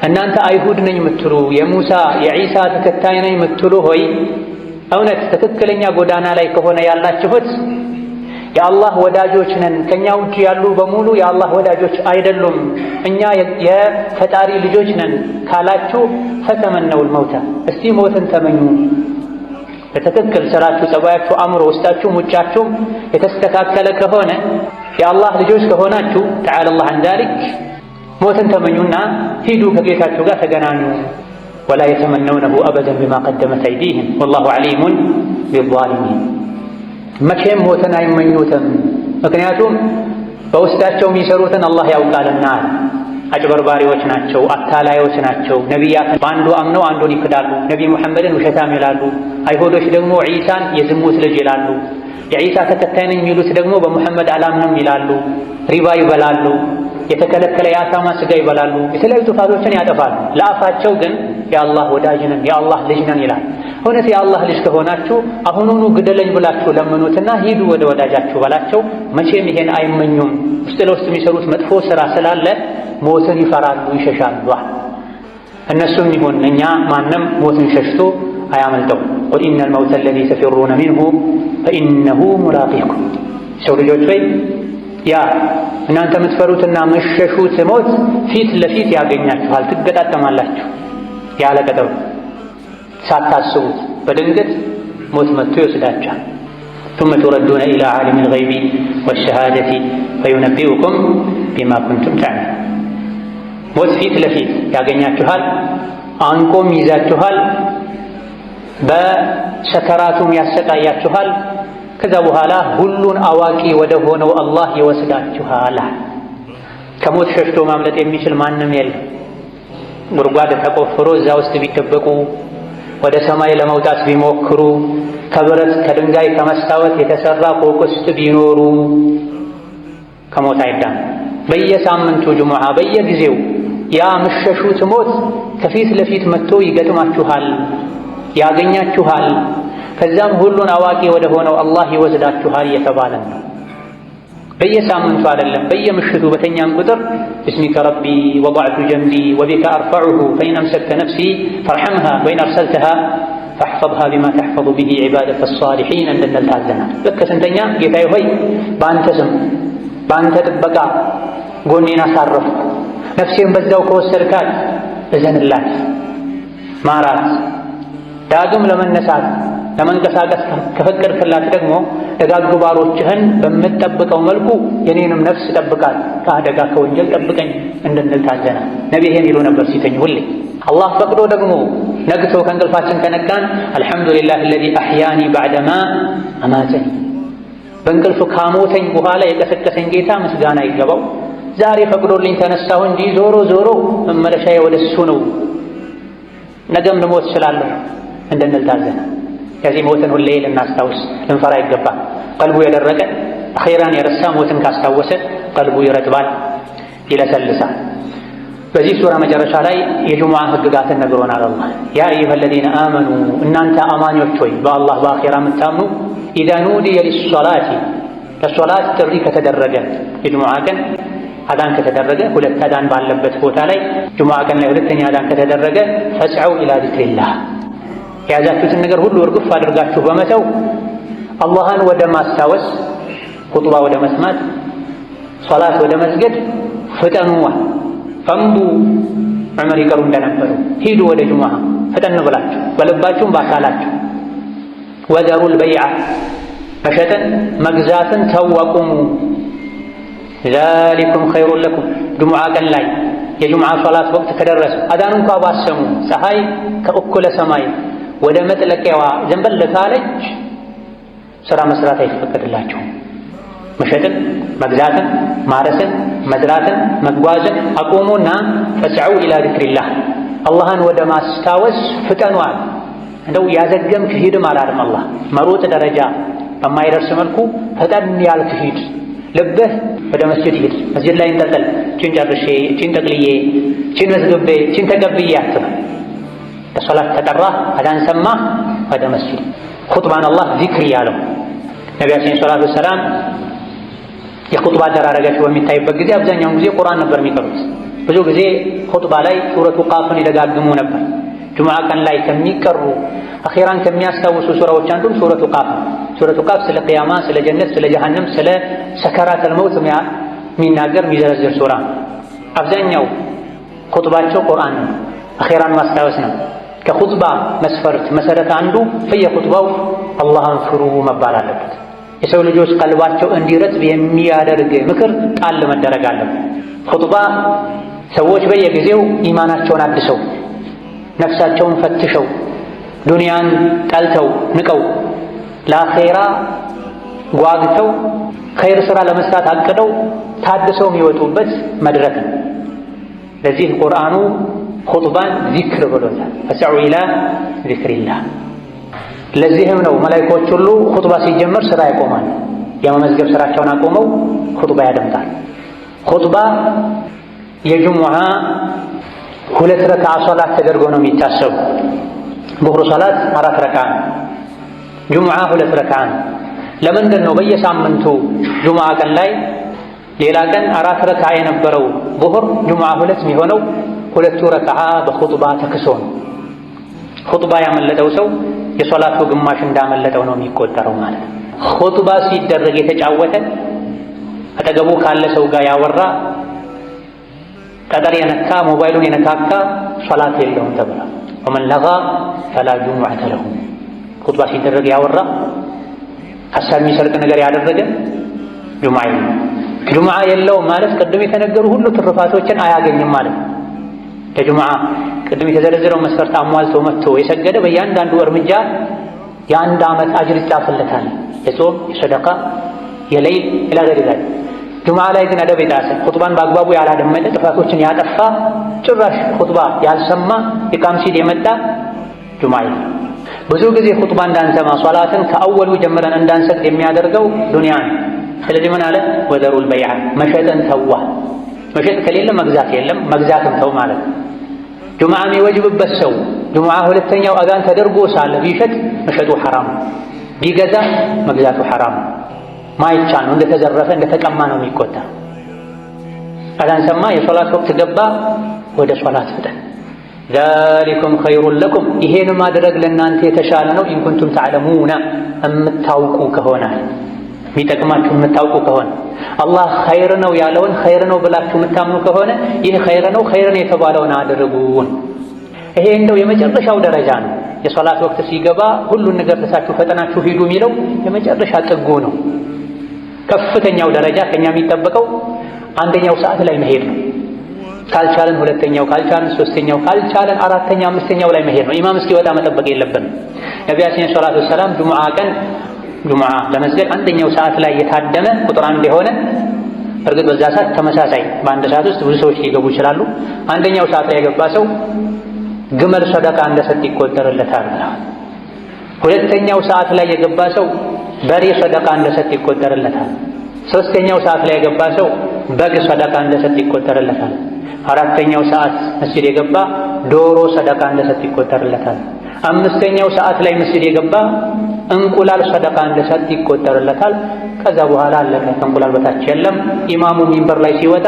እናንተ አይሁድ ነኝ የምትሉ የሙሳ የዒሳ ተከታይ ነኝ የምትሉ ሆይ እውነት ትክክለኛ ጎዳና ላይ ከሆነ ያላችሁት የአላህ ወዳጆች ነን፣ ከኛ ውጭ ያሉ በሙሉ የአላህ ወዳጆች አይደሉም፣ እኛ የፈጣሪ ልጆች ነን ካላችሁ ፈተመነውል መውታ፣ እስቲ ሞትን ተመኙ። በትክክል ስራችሁ፣ ጸባያችሁ፣ አእምሮ፣ ውስጣችሁም ውጫችሁም የተስተካከለ ከሆነ የአላህ ልጆች ከሆናችሁ ተዓላ አላህ አን ዛሊክ ሞትን ተመኙና ሂዱ ከጌታችሁ ጋር ተገናኙ። ወላ የተመነውነሁ አበደን ቢማ ቀደመት አይዲህም ወላሁ ዓሊሙን ቢዛሊሚን። መቼም ሞትን አይመኙትም፣ ምክንያቱም በውስጣቸው የሚሰሩትን አላህ ያውቃልና። አጭበርባሪዎች ናቸው፣ አታላዮች ናቸው። ነቢያትን በአንዱ አምነው አንዱን ይክዳሉ፣ ነቢ ሙሐመድን ውሸታም ይላሉ። አይሁዶች ደግሞ ዒሳን የዝሙት ልጅ ይላሉ። የዒሳ ተከታይ ነኝ የሚሉት ደግሞ በሙሐመድ አላምንም ይላሉ። ሪባ ይበላሉ፣ የተከለከለ የአሳማ ስጋ ይበላሉ፣ የተለያዩ ጥፋቶችን ያጠፋሉ። ለአፋቸው ግን የአላህ ወዳጅ ነን የአላህ ልጅ ነን ይላል። እውነት የአላህ ልጅ ከሆናችሁ አሁኑኑ ግደለኝ ብላችሁ ለምኑትና ሂዱ ወደ ወዳጃችሁ በላቸው። መቼም ይሄን አይመኙም። ውስጥ ለውስጥ የሚሰሩት መጥፎ ሥራ ስላለ ሞትን ይፈራሉ፣ ይሸሻሉ። እነሱም ይሁን እኛ ማንም ሞትን ሸሽቶ አያመልጠው። ቁል ኢነል መውተ አለዚ ተፊሩነ ሚንሁ ፈኢነሁ ሙላቂኩም። ሰው ልጆች ወይ ያ እናንተ የምትፈሩትና መሸሹት ሞት ፊት ለፊት ያገኛችኋል፣ ትገጣጠማላችሁ። ያለ ቀጠሮ ሳታስቡት በድንገት ሞት መጥቶ ይወስዳችኋል። ثم تردون إلى عالم الغيب والشهادة فينبئكم بما كنتم تعملون። ሞት ፊት ለፊት ያገኛችኋል፣ አንቆም ይዛችኋል፣ በሰከራቱም ያሰቃያችኋል። ከዛ በኋላ ሁሉን አዋቂ ወደ ሆነው አላህ ይወስዳችኋል። ከሞት ሸሽቶ ማምለጥ የሚችል ማንም የለም። ጉድጓድ ተቆፍሮ እዛ ውስጥ ቢደበቁ፣ ወደ ሰማይ ለመውጣት ቢሞክሩ፣ ከብረት ከድንጋይ ከመስታወት የተሰራ ፎቅ ውስጥ ቢኖሩ ከሞት አይዳን። በየሳምንቱ ጁሙዓ በየጊዜው ያ ምሸሹት ሞት ከፊት ለፊት መጥቶ ይገጥማችኋል፣ ያገኛችኋል። ከዛም ሁሉን አዋቂ ወደ ሆነው አላህ ይወስዳችኋል እየተባለን ነው። በየሳምንቱ አይደለም በየምሽቱ በተኛን ቁጥር ብስሚከ ረቢ ወضعቱ ጀንቢ ወቢከ አርፈዑሁ ፈኢን አምሰክተ ነፍሲ ፈርሐምሃ ወኢን አርሰልተሃ ፈሕፈظሃ ቢማ ተሕፈظ ቢሂ ዒባደከ አሳሊሒን እንድንል ታዘናል። ልክ ስንተኛ ጌታዬ ሆይ በአንተ ስም በአንተ ጥበቃ ጎኔን አሳረፍኩ፣ ነፍሴን በዛው ከወሰድካት እዘንላት፣ ማራት፣ ዳግም ለመነሳት ለመንቀሳቀስ ከፈቀድክላት ደግሞ ደጋግ ባሮችህን በምትጠብቀው መልኩ የኔንም ነፍስ ጠብቃት፣ ከአደጋ ከወንጀል ጠብቀኝ እንድንል ታዘናል። ነቢይ የሚሉ ነበር ሲተኙ ሁሌ። አላህ ፈቅዶ ደግሞ ነግቶ ከእንቅልፋችን ከነቃን አልሐምዱሊላህ አለዚ አሕያኒ ባዕደማ አማተኒ፣ በእንቅልፍ ካሞተኝ በኋላ የቀሰቀሰኝ ጌታ ምስጋና ይገባው። ዛሬ ፈቅዶልኝ ተነሳሁ እንጂ ዞሮ ዞሮ መመለሻዬ ወደሱ ነው፣ ነገም ልሞት እችላለሁ እንድንል ታዘናል። ከዚህ ሞትን ሁሌ ልናስታውስ ልንፈራ ይገባል። ቀልቡ የደረቀ አኼራን የረሳ ሞትን ካስታወሰ ቀልቡ ይረጥባል፣ ይለሰልሳል። በዚህ ሱራ መጨረሻ ላይ የጁሙዓ ህግጋትን ነግሮናል። አላህ ያ አዩሀ ለዚነ አመኑ እናንተ አማኞች ሆይ በአላህ በአኼራ የምታምኑ ኢዛ ኑዲየ ሊሶላቲ ለሶላት ጥሪ ከተደረገ የጁሙዓ ቀን አዳን ከተደረገ ሁለት አዳን ባለበት ቦታ ላይ ጁሙዓ ቀን ላይ ሁለተኛ አዳን ከተደረገ ፈስዐው ኢላ ዚክሪላህ የያዛችሁትን ነገር ሁሉ እርግፍ አድርጋችሁ በመተው አላህን ወደ ማስታወስ ኹጥባ ወደ መስማት ሶላት ወደ መስገድ ፍጠኑዋ። ፈምዱ ዑመር ይቀሩ እንደነበሩ ሂዱ ወደ ጁሙዓ ፈጠን ብላችሁ በልባችሁም በአካላችሁ። ወዘሩል በይዐ መሸጥን መግዛትን ተወቁሙ ዛሊኩም ኸይሩን ለኩም ጁሙዓ ቀን ላይ የጁሙዓ ሶላት ወቅት ከደረሰ አዳን እንኳ ባሰሙ ፀሐይ ከእኩለ ሰማይ ወደ መጥለቂያዋ ዘንበል ካለች ሥራ መስራት አይፈቀድላችሁም። መሸጥን መግዛትን ማረስን መዝራትን መጓዝን አቁሙና ፈስዐው ኢላ ዚክሪላህ አላህን ወደ ማስታወስ ፍጠኗል። እንደው ያዘገምክ ሂድም አላለም አላህ። መሮጥ ደረጃ በማይደርስ መልኩ ፈጠን ያልክ ሂድ። ልብህ ወደ መስጂድ ሂድ። መስጂድ ላይ እንጠልጠል፣ ቺን ጨርሼ ቺን ጠቅልዬ ቺን መዝግቤ ቺን ተቀብዬ አትበል። ለሶላት ተጠራህ አዳን ሰማህ ወደ መስጂድ። ኹጥባን አላህ ዚክር ያለው ነቢያችን ሰለላሁ ዐለይሂ ወሰለም የኹጥባ አደራረጋቸው በሚታይበት ጊዜ አብዛኛውን ጊዜ ቁርአን ነበር የሚቀሩት። ብዙ ጊዜ ኹጥባ ላይ ሱረቱ ቃፍን ይደጋግሙ ነበር። ጁሙዓ ቀን ላይ ከሚቀሩ አኺራን ከሚያስታውሱ ሱራዎች አንዱም ሱረቱ ቃፍ ነው። ሱረቱ ቃፍ ስለ ቂያማ፣ ስለ ጀነት፣ ስለ ጀሃነም፣ ስለ ሰከራተል መውት የሚናገር የሚዘረዝር ሱራ። አብዛኛው ኹጥባቸው ቁርአን ነው፣ አኺራን ማስታወስ ነው። ከኹጥባ መስፈርት መሰረት አንዱ በየኹጥባው አላህን ፍሩ መባል አለበት። የሰው ልጆች ቀልባቸው እንዲረጥብ የሚያደርግ ምክር ጣል መደረግ አለበት። ኹጥባ ሰዎች በየጊዜው ኢማናቸውን አድሰው ነፍሳቸውን ፈትሸው ዱንያን ጠልተው ንቀው ለአኼራ ጓግተው ኸይር ሥራ ለመስራት አቅደው ታድሰው የሚወጡበት መድረክ ነው። ለዚህ ቁርአኑ ኹጥባን ዚክር ብሎታል። ፈስዐው ኢላ ዚክሪላህ። ለዚህም ነው መላኢኮች ሁሉ ኹጥባ ሲጀመር ስራ ያቆማል። የመመዝገብ ስራቸውን አቆመው ኹጥባ ያደምጣል። ኹጥባ የጁሙዓ 2 ረክዓ ሶላት ተደርጎ ነው የሚታሰቡ። ዙህር ሶላት 4 ረክዓ፣ ጁሙዓ 2 ረክዓ። ለምንድን ነው በየሳምንቱ ጁሙዓ ቀን ላይ ሌላ ቀን 4 ረክዓ የነበረው ዙህር ጁሙዓ 2 የሚሆነው? 2 ረክዓ በኹጥባ ተክሶ ነው። ኹጥባ ያመለጠው ሰው የሶላቱ ግማሽ እንዳመለጠው ነው የሚቆጠረው ማለት ነው። ኹጥባ ሲደረግ የተጫወተ አጠገቡ ካለ ሰው ጋር ያወራ ጠጠር የነካ ሞባይሉን የነካካ ሶላት የለውም ተብሏል። ወመን ለጋ ፈላ ጁሙዐተ ለሁ። ኹጥባ ሲደረግ ያወራ ሐሳብ የሚሰርቅ ነገር ያደረገ ጁሙዓ የለውም። ጁሙዓ የለውም ማለት ቅድም የተነገሩ ሁሉ ትርፋቶችን አያገኝም ማለት ነው። ለጁሙዓ ቅድም የተዘረዘረው መስፈርት አሟልቶ መጥቶ የሰገደ በእያንዳንዱ እርምጃ የ1 ዓመት አጅር ይጻፍለታል። የጾም የሰደቃ የሌይል ኢላ ገይሪ ዛሊክ። ጁሙዓ ላይ ግን አደብ የጣሰ ኹጥባን በአግባቡ ያላደመጠ ጥፋቶችን ያጠፋ ጭራሽ ኹጥባ ያልሰማ ኢቃም ሲል የመጣ ጁሙዓ የለም። ብዙ ጊዜ ኹጥባ እንዳንሰማ ሶላትን ከአወሉ ጀምረን እንዳንሰግድ የሚያደርገው ዱንያ ነው። ስለዚህ ምን አለ? ወዘሩል በይዐ መሸጥን ተዋ። መሸጥ ከሌለ መግዛት የለም፣ መግዛትም ተው ማለት ነው። ጁሙዓ የሚወጅብበት ሰው ጁሙዓ 2ኛው አዛን ተደርጎ ሳለ ቢሸጥ መሸጡ ሐራም፣ ቢገዛ መግዛቱ ሐራም። ማይቻል ነው፣ እንደተዘረፈ እንደተቀማ ነው የሚቆጠር። አዛን ሰማ የሶላት ወቅት ገባ፣ ወደ ሶላት ፍጠን። ዛሊኩም ኸይሩን ለኩም ይሄን ማድረግ ለእናንተ የተሻለ ነው። ኢንኩንቱም ተዕለሙና የምታውቁ ከሆነ የሚጠቅማችሁ የምታውቁ ከሆነ አላህ ኸይር ነው ያለውን ኸይር ነው ብላችሁ የምታምኑ ከሆነ ይህ ኸይር ነው የተባለውን አድርጉን። ይሄ እንደው የመጨረሻው ደረጃ ነው። የሶላት ወቅት ሲገባ ሁሉን ነገር ተሳችሁ ፈጠናችሁ ሂዱ የሚለው የመጨረሻ ጥጉ ነው። ከፍተኛው ደረጃ ከኛ የሚጠበቀው አንደኛው ሰዓት ላይ መሄድ ነው። ካልቻለን ሁለተኛው፣ ካልቻለን ሶስተኛው፣ ካልቻለን አራተኛ አምስተኛው ላይ መሄድ ነው። ኢማም እስኪወጣ መጠበቅ የለብንም። ነቢያችን ሰለላሁ ዐለይሂ ወሰለም ጁሙዓ ለመስገድ አንደኛው ሰዓት ላይ የታደመ ቁጥር አንድ የሆነ እርግጥ በዛ ሰዓት ተመሳሳይ በአንድ ሰዓት ውስጥ ብዙ ሰዎች ሊገቡ ይችላሉ። አንደኛው ሰዓት ላይ የገባ ሰው ግመል ሰደቃ እንደሰጥ ይቆጠርለታል። ሁለተኛው ሰዓት ላይ የገባ ሰው በሬ ሰደቃ እንደሰጥ ይቆጠርለታል። ሶስተኛው ሰዓት ላይ የገባ ሰው በግ ሰደቃ እንደሰጥ ይቆጠርለታል። አራተኛው ሰዓት መስጂድ የገባ ዶሮ ሰደቃ እንደሰጥ ይቆጠርለታል። አምስተኛው ሰዓት ላይ መስጂድ የገባ እንቁላል ሰደቃ እንደሰጥ ይቆጠርለታል። ከዛ በኋላ አለቀ። ከእንቁላል በታች የለም። ኢማሙ ሚንበር ላይ ሲወጣ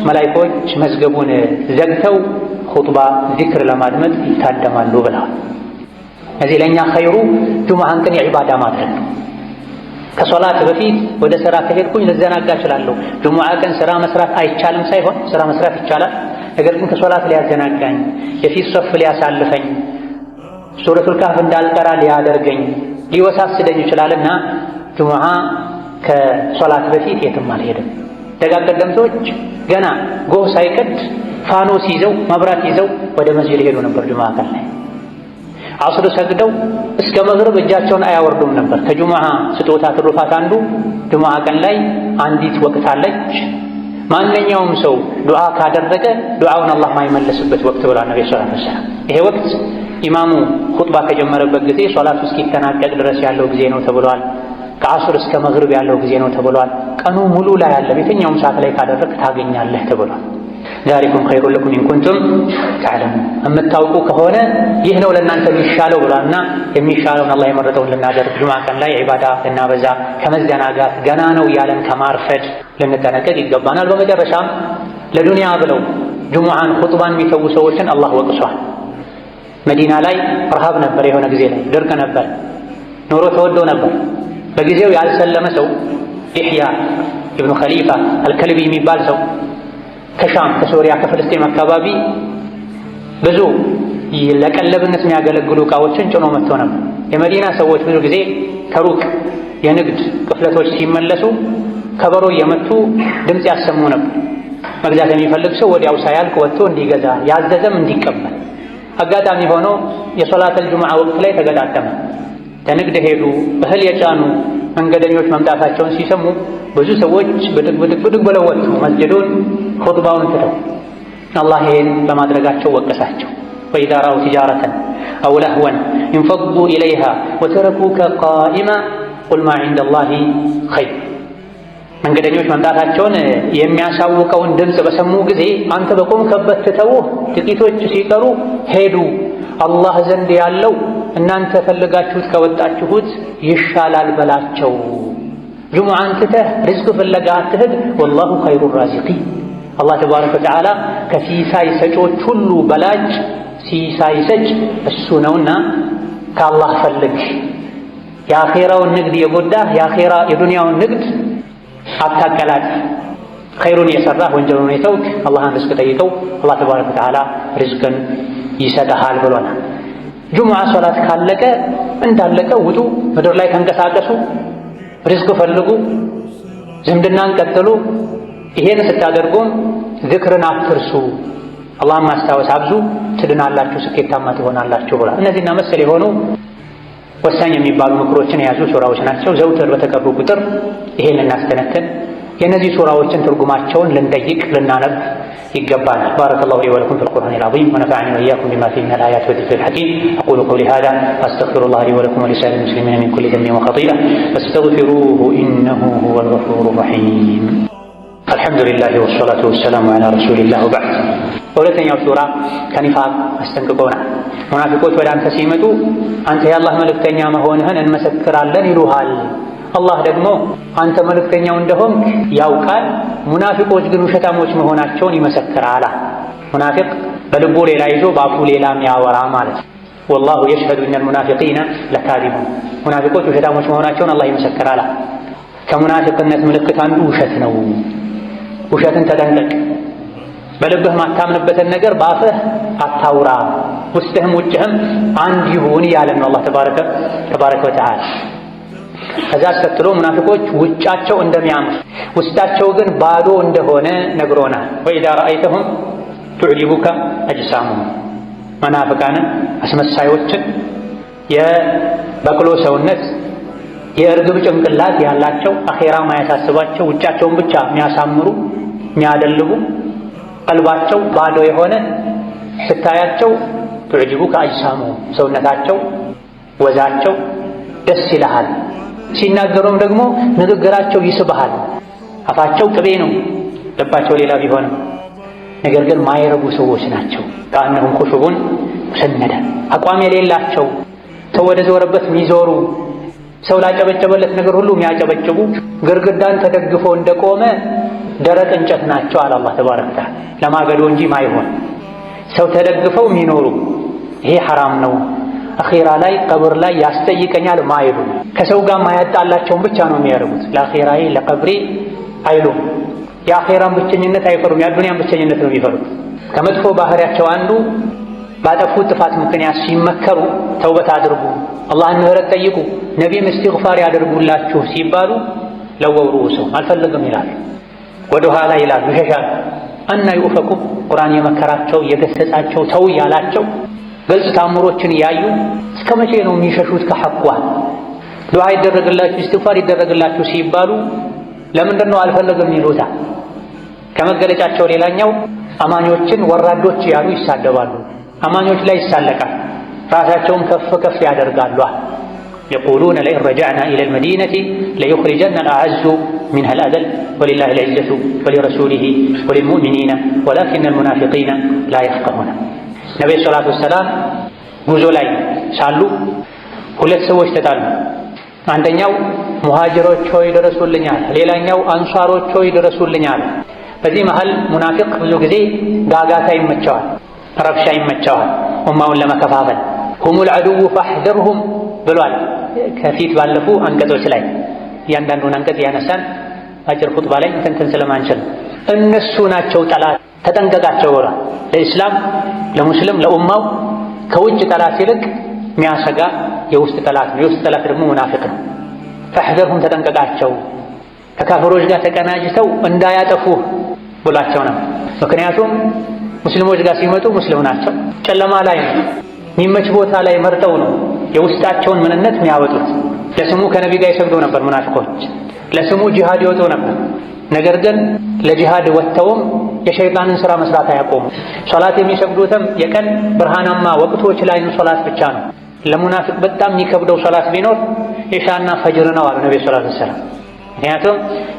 መላኢኮች መዝገቡን ዘግተው ኹጥባ ዚክር ለማድመጥ ይታደማሉ ብለዋል። እዚህ ለእኛ ኸይሩ ጁሙዓን ቀን የዒባዳ ማድረግ ነው። ከሶላት በፊት ወደ ስራ ከሄድኩኝ ልዘናጋ እችላለሁ። ጁሙዓ ቀን ስራ መስራት አይቻልም ሳይሆን ስራ መስራት ይቻላል። ነገር ግን ከሶላት ሊያዘናጋኝ፣ የፊት ሶፍ ሊያሳልፈኝ፣ ሱረቱል ካፍ እንዳልቀራ ሊያደርገኝ፣ ሊወሳስደኝ ይችላልና ጁሙዓ ከሶላት በፊት የትም አልሄድም። ደጋግ ቀደምቶች ገና ጎህ ሳይቀድ ፋኖስ ይዘው መብራት ይዘው ወደ መስጂድ ሄዱ ነበር። ጁሙዓ ቀን ላይ ዐስር ሰግደው እስከ መግሪብ እጃቸውን አያወርዱም ነበር። ከጁሙዓ ስጦታ ትሩፋት አንዱ ጁሙዓ ቀን ላይ አንዲት ወቅት አለች። ማንኛውም ሰው ዱዓ ካደረገ ዱዓውን አላህ ማይመለስበት ወቅት ብሏል ነብዩ ሰለላሁ ዐለይሂ ወሰለም። ይሄ ወቅት ኢማሙ ኹጥባ ከጀመረበት ጊዜ ሶላቱ እስኪጠናቀቅ ድረስ ያለው ጊዜ ነው ተብሏል። ከዐስር እስከ መግሪብ ያለው ጊዜ ነው ተብሏል። ቀኑ ሙሉ ላይ ያለ የትኛውም ሰዓት ላይ ካደረግ ታገኛለህ ተብሏል። ዛሊኩም ኸይሩን ለኩም ኢን ኩንቱም ተዕለሙን የምታውቁ ከሆነ ይህ ነው ለእናንተ የሚሻለው ብሏልና የሚሻለውን አላህ የመረጠውን ልናደርግ ጁሙዓ ቀን ላይ ዒባዳ ልናበዛ ከመዘናጋት ገና ነው ያለን ከማርፈድ ልንጠነቀቅ ይገባናል። በመጨረሻም ለዱንያ ብለው ጁሙዓን ኹጥባን የሚተዉ ሰዎችን አላህ ወቅሷል። መዲና ላይ ረሃብ ነበር፣ የሆነ ጊዜ ላይ ድርቅ ነበር፣ ኑሮ ተወዶ ነበር። በጊዜው ያልሰለመ ሰው ኢሕያ ኢብኑ ኸሊፋ አልከልቢ የሚባል ሰው ከሻም ከሶሪያ ከፍልስጤም አካባቢ ብዙ ለቀለብነት የሚያገለግሉ ዕቃዎችን ጭኖ መጥቶ ነበር። የመዲና ሰዎች ብዙ ጊዜ ከሩቅ የንግድ ቅፍለቶች ሲመለሱ ከበሮ እየመቱ ድምፅ ያሰሙ ነበር። መግዛት የሚፈልግ ሰው ወዲያው ሳያልቅ ወጥቶ እንዲገዛ ያዘዘም እንዲቀበል። አጋጣሚ ሆኖ የሶላተል ጁሙዓ ወቅት ላይ ተገጣጠመ። ከንግድ ሄዱ እህል የጫኑ መንገደኞች መምጣታቸውን ሲሰሙ ብዙ ሰዎች ብድግ ብለው ወጡ። መስጂዱን ኹጥባውን ትተው አላህ ይሄን በማድረጋቸው ወቀሳቸው። ወኢዛ ረአው ቲጃረተን አው ለህወን እንፈዱ ኢለይሃ ወተረኩከ ቃኢማ ቁል ማ ዒንደላሂ ኸይር። መንገደኞች መምጣታቸውን የሚያሳውቀውን ድምፅ በሰሙ ጊዜ አንተ በቆምከበት ትተውህ ጥቂቶች ሲቀሩ ሄዱ። አላህ ዘንድ ያለው እናንተ ፈልጋችሁት ከወጣችሁት ይሻላል በላቸው። ጁሙዓን ትተህ ሪዝቅ ፍለጋ አትሂድ። ወላሁ ኸይሩ ራዚቂን። አላህ ተባረከ ወተዓላ ከሲሳይ ሰጮች ሁሉ በላጭ ሲሳይ ሰጭ እሱ ነውና ከአላህ ፈልግ። የአኼራውን ንግድ የጎዳህ የዱንያውን ንግድ አታቀላጭ። ኸይሩን የሰራህ ወንጀሉን የተውክ አላህን ሪዝቅ ጠይቀው፣ አላህ ተባረከ ወተዓላ ሪዝቅን ይሰጥሃል ብሎናል። ጁሙዓ ሶላት ካለቀ እንዳለቀ ውጡ፣ ምድር ላይ ተንቀሳቀሱ፣ ሪዝቅ ፈልጉ፣ ዝምድናን ቀጥሉ። ይሄን ስታደርጉም ዝክርን አትርሱ፣ አላህን ማስታወስ አብዙ፣ ትድናላችሁ፣ ስኬታማ ትሆናላችሁ ብሏል። እነዚህና መሰል የሆኑ ወሳኝ የሚባሉ ምክሮችን የያዙ ሱራዎች ናቸው። ዘውትር በተቀሩ ቁጥር ይሄን ልናስተነትን የእነዚህ ሱራዎችን ትርጉማቸውን ልንጠይቅ ልናነብ ይገባናል። ባረከላሁ ሊ ወለኩም ፊል ቁርአኒል ዐዚም ወነፈዐኒ ወኢያኩም ቢማ ፊሂ ሚነል አያቲ ወዚክሪል ሐኪም አቁሉ ቀውሊ ሃዛ ወአስተግፊሩላህ ሊ ወለኩም ወሊሳኢሪል ሙስሊሚና ሚን ኩሊ ዘንቢን ወኸጢአ ፈስተግፊሩሁ ኢነሁ ሁወል ገፉሩር ረሒም። አልሐምዱሊላህ ወሰላቱ ወሰላሙ ዐላ ረሱሊላህ ወበዕድ። በሁለተኛው ሱራ ከኒፋቅ አስጠንቅቆናል። ሙናፊቆች ወደ አንተ ሲመጡ አንተ የአላህ መልእክተኛ መሆንህን እንመሰክራለን ይሉሃል። አላህ ደግሞ አንተ መልእክተኛው እንደሆንክ ያውቃል፣ ሙናፊቆች ግን ውሸታሞች መሆናቸውን ይመሰክራል። ሙናፊቅ በልቡ ሌላ ይዞ በአፉ ሌላ የሚያወራ ማለት ነው። ወላሁ የሽሀዱ ኢነል ሙናፊቂነ ለካዚቡን፣ ሙናፊቆች ውሸታሞች መሆናቸውን አላህ ይመሰክራል። ከሙናፊቅነት ምልክት አንዱ ውሸት ነው። ውሸትን ተጠንቀቅ። በልብህ ማታምንበትን ነገር በአፍህ አታውራ፣ ውስጥህም ውጭህም አንድ ይሁን እያለን ነው አላህ ተባረከ ወተዓላ። ከዛ አስከትሎ ሙናፊቆች ውጫቸው እንደሚያምር ውስጣቸው ግን ባዶ እንደሆነ ነግሮናል። ወኢዛ ረአይተሁም ቱዕጂቡከ አጅሳሙሁም፣ መናፍቃንን አስመሳዮችን የበቅሎ ሰውነት የእርግብ ጭንቅላት ያላቸው አኼራ ማያሳስባቸው ውጫቸውን ብቻ የሚያሳምሩ የሚያደልቡ ቀልባቸው ባዶ የሆነ ስታያቸው ቱዕጂቡከ አጅሳሙሁም፣ ሰውነታቸው ወዛቸው ደስ ይልሃል። ሲናገሩም ደግሞ ንግግራቸው ይስብሃል። አፋቸው ቅቤ ነው፣ ልባቸው ሌላ ቢሆንም ነገር ግን ማይረቡ ሰዎች ናቸው። ከአነሁም ኹሹቡን ሙሰነዳ፣ አቋም የሌላቸው ሰው ወደ ዞረበት የሚዞሩ ሰው ላጨበጨበለት ነገር ሁሉ የሚያጨበጭቡ ግርግዳን ተደግፎ እንደቆመ ደረቅ እንጨት ናቸው አለ አላህ ተባረከ ወተዓላ። ለማገዶ እንጂ ማይሆን ሰው ተደግፈው የሚኖሩ ይሄ ሐራም ነው፣ አኼራ ላይ ቀብር ላይ ያስጠይቀኛል ማይሉ ከሰው ጋር ማያጣላቸውን ብቻ ነው የሚያደርጉት። ለአኼራዬ ለቀብሬ አይሉም። የአኼራን ብቸኝነት አይፈሩም፣ የአዱንያን ብቸኝነት ነው የሚፈሩት። ከመጥፎ ባህሪያቸው አንዱ ባጠፉት ጥፋት ምክንያት ሲመከሩ ተውበት አድርጉ፣ አላህን ምህረት ጠይቁ፣ ነቢይም እስትግፋር ያደርጉላችሁ ሲባሉ ለወው ሩኡሰው አልፈልግም ይላሉ፣ ወደ ኋላ ይላሉ፣ ይሸሻሉ። አና ዩፈኩም ቁርአን የመከራቸው የገሰጻቸው ተው ያላቸው ግልጽ ታምሮችን ያዩ እስከ መቼ ነው የሚሸሹት ከሐቋ? ዱዓ ይደረግላችሁ እስትግፋር ይደረግላችሁ ሲባሉ ለምንድን ነው አልፈልግም ይሉታ? ከመገለጫቸው ሌላኛው አማኞችን ወራዶች ያሉ ይሳደባሉ፣ አማኞች ላይ ይሳለቃል፣ ራሳቸውን ከፍ ከፍ ያደርጋሉ። የቁሉነ ለኢን ረጀዕና ኢለል መዲነቲ ለዩኽሪጀነ አልአዐዙ ሚንሀል አዘል ወሊላሂል ዒዘቱ ወሊረሱሊሂ ወሊልሙእሚኒነ ወላኪነል ሙናፊቂነ ላ የፍቀሁነ። ነቢዩ ሰላቱ ወሰላም ጉዞ ላይ ሳሉ ሁለት ሰዎች ተጣሉ። አንደኛው ሙሃጅሮች ሆይ ድረሱልኛል፣ ሌላኛው አንሷሮች ሆይ ድረሱልኛል። በዚህ መሃል ሙናፊቅ ብዙ ጊዜ ጋጋታ ይመቸዋል፣ ረብሻ ይመቸዋል፣ ኡማውን ለመከፋፈል። ሁሙል ዐዱው ፈሕዘርሁም ብሏል ከፊት ባለፉ አንቀጾች ላይ። እያንዳንዱን አንቀጽ ያነሳን አጭር ኹጥባ ላይ እንትን ስለማንችል እነሱ ናቸው ጠላት፣ ተጠንቀቃቸው ብሏል። ለኢስላም ለሙስሊም ለኡማው ከውጭ ጠላት ይልቅ የሚያሰጋ የውስጥ ጠላት ነው። የውስጥ ጠላት ደግሞ ሙናፊቅ ነው። ፈሕዘርሁም ተጠንቀቃቸው፣ ከካፍሮች ጋር ተቀናጅተው እንዳያጠፉ ብሏቸው ነው። ምክንያቱም ሙስሊሞች ጋር ሲመጡ ሙስሊም ናቸው፣ ጨለማ ላይ ነው፣ የሚመች ቦታ ላይ መርጠው ነው የውስጣቸውን ምንነት የሚያወጡት። ለስሙ ከነቢ ጋር ይሰግዱ ነበር ሙናፊቆች፣ ለስሙ ጂሃድ ይወጡ ነበር። ነገር ግን ለጂሃድ ወጥተውም የሸይጣንን ሥራ መስራት አያቆሙ። ሶላት የሚሰግዱትም የቀን ብርሃናማ ወቅቶች ላይ ሶላት ብቻ ነው። ለሙናፊቅ በጣም የሚከብደው ሶላት ቢኖር ኢሻና ፈጅር ነው አሉ ነብዩ ሰለላሁ ዐለይሂ ወሰለም። ምክንያቱም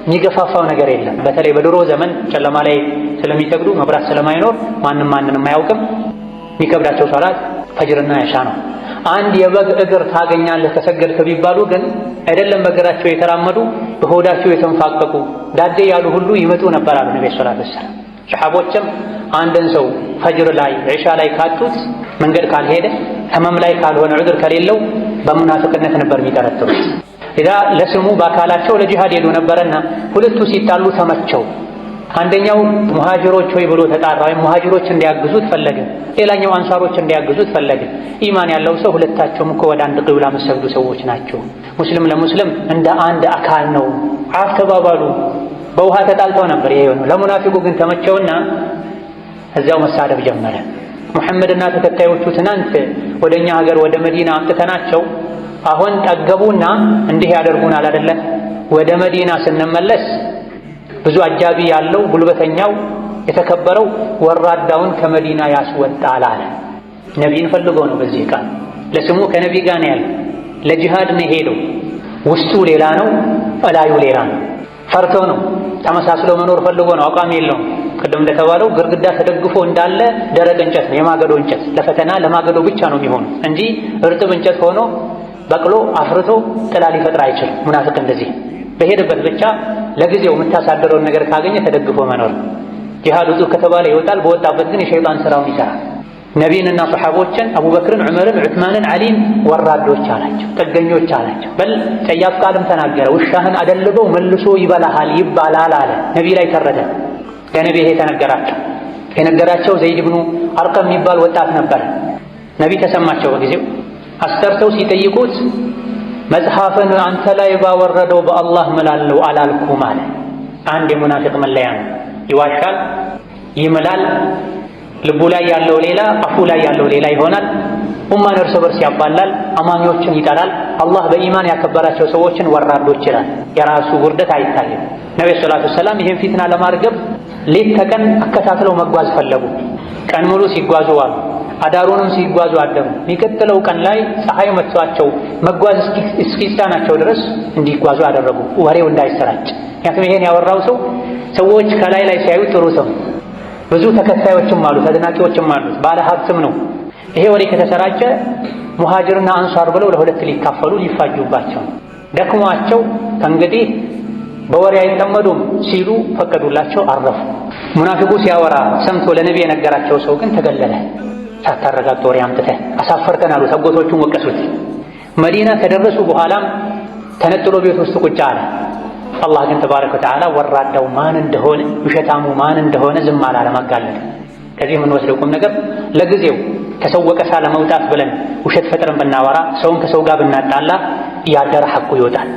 የሚገፋፋው ነገር የለም። በተለይ በድሮ ዘመን ጨለማ ላይ ስለሚሰግዱ መብራት ስለማይኖር ማንንም አያውቅም። የሚከብዳቸው ሶላት ፈጅርና ኢሻ ነው። አንድ የበግ እግር ታገኛለህ ከሰገድክ ቢባሉ ግን አይደለም በእግራቸው የተራመዱ በሆዳቸው የተንፋቀቁ ዳዴ ያሉ ሁሉ ይመጡ ነበር አሉ ነብዩ ሰለላሁ ዐለይሂ ወሰለም። ሰሐቦችም አንድን ሰው ፈጅር ላይ ኢሻ ላይ ካጡት መንገድ ካልሄደ ህመም ላይ ካልሆነ ዑድር ከሌለው በሙናፊቅነት ነበር የሚጠረጥሩት። ኢዛ ለስሙ በአካላቸው ለጂሃድ ሄዱ ነበርና ሁለቱ ሲጣሉ ተመቸው። አንደኛው ሙሃጅሮች ሆይ ብሎ ተጣራ፣ ወይም ሙሃጅሮች እንዲያግዙት ፈለገ። ሌላኛው አንሳሮች እንዲያግዙት ፈለገ። ኢማን ያለው ሰው ሁለታቸውም እኮ ወደ አንድ ቂብላ የሚሰግዱ ሰዎች ናቸው። ሙስሊም ለሙስሊም እንደ አንድ አካል ነው። አፍ ተባባሉ። በውሃ ተጣልተው ነበር። ይሄ ነው። ለሙናፊቁ ግን ተመቸውና እዚያው መሳደብ ጀመረ። ሙሐመድና ተከታዮቹ ትናንት ወደኛ ሀገር ወደ መዲና አምጥተናቸው አሁን ጠገቡና እንዲህ ያደርጉናል አይደለ? ወደ መዲና ስንመለስ ብዙ አጃቢ ያለው ጉልበተኛው የተከበረው ወራዳውን ከመዲና ያስወጣል አለ። ነቢይን ፈልጎ ነው። በዚህ ቃል ለስሙ ከነቢ ጋር ነው ያለው። ለጂሃድ ነው ሄደው። ውስጡ ሌላ ነው፣ እላዩ ሌላ ነው። ፈርቶ ነው። ተመሳስሎ መኖር ፈልጎ ነው። አቋም የለውም። ቅድም እንደተባለው ግርግዳ ተደግፎ እንዳለ ደረቅ እንጨት ነው፣ የማገዶ እንጨት። ለፈተና ለማገዶ ብቻ ነው የሚሆኑት እንጂ እርጥብ እንጨት ሆኖ በቅሎ አፍርቶ ጥላ ሊፈጥር አይችልም። ሙናፊቅ እንደዚህ በሄደበት ብቻ ለጊዜው የምታሳድረውን ነገር ካገኘ ተደግፎ መኖር። ጂሃድ ውጡ ከተባለ ይወጣል፣ በወጣበት ግን የሸይጣን ስራውን ይሰራል። ነቢይንና ሰሓቦችን አቡበክርን፣ ዑመርን፣ ዑትማንን፣ ዓሊን ወራዶች አላቸው፣ ጥገኞች አላቸው። በል ጸያፍ ቃልም ተናገረ። ውሻህን አደልበው መልሶ ይበላሃል ይባላል አለ። ነቢይ ላይ ተረደ። ለነቢ ይሄ ተነገራቸው። የነገራቸው ዘይድ ብኑ አርቀም የሚባል ወጣት ነበር። ነቢ ተሰማቸው። በጊዜው አስጠርተው ሲጠይቁት መጽሐፍን አንተ ላይ ባወረደው በአላህ እምላለሁ አላልኩም አለ። አንድ የሙናፊቅ መለያ ነው። ይዋሻል፣ ይምላል፣ ልቡ ላይ ያለው ሌላ፣ አፉ ላይ ያለው ሌላ ይሆናል። ኡማን እርስ በርስ ያባላል፣ አማኞችን ይጠላል። አላህ በኢማን ያከበራቸው ሰዎችን ወራዶች ይላል። የራሱ ውርደት አይታይም። ነብዩ ሰለላሁ ዐለይሂ ወሰለም ይህን ፊትና ለማርገብ ሌት ተቀን አከታትለው መጓዝ ፈለጉ። ቀን ሙሉ ሲጓዙ ዋሉ፣ አዳሩንም ሲጓዙ አደሩ። የሚቀጥለው ቀን ላይ ፀሐይ መጥቷቸው መጓዝ እስኪሳናቸው ድረስ እንዲጓዙ አደረጉ፣ ወሬው እንዳይሰራጭ። ምክንያቱም ይሄን ያወራው ሰው ሰዎች ከላይ ላይ ሲያዩ ጥሩ ሰው፣ ብዙ ተከታዮችም አሉት፣ አድናቂዎችም አሉት፣ ባለ ሀብትም ነው። ይሄ ወሬ ከተሰራጨ ሙሃጅርና አንሷር ብለው ለሁለት ሊካፈሉ ሊፋጁባቸው፣ ደክሟቸው ከእንግዲህ በወሬ አይጠመዱም ሲሉ ፈቀዱላቸው፣ አረፉ። ሙናፊቁ ሲያወራ ሰምቶ ለነቢ የነገራቸው ሰው ግን ተገለለ። ሳታረጋግጥ ወሬ አምጥተህ አሳፈርከን አሉት። አጎቶቹን ወቀሱት። መዲና ከደረሱ በኋላም ተነጥሎ ቤት ውስጥ ቁጭ አለ። አላህ ግን ተባረከ ወተዓላ ወራዳው ማን እንደሆነ ውሸታሙ ማን እንደሆነ ዝም አላለም፣ አጋለጠ። ከዚህ የምንወስደው ቁም ነገር ለጊዜው ከሰው ወቀሳ ለመውጣት ብለን ውሸት ፈጥረን ብናወራ፣ ሰውን ከሰው ጋር ብናጣላ እያደረ ሐቁ ይወጣል።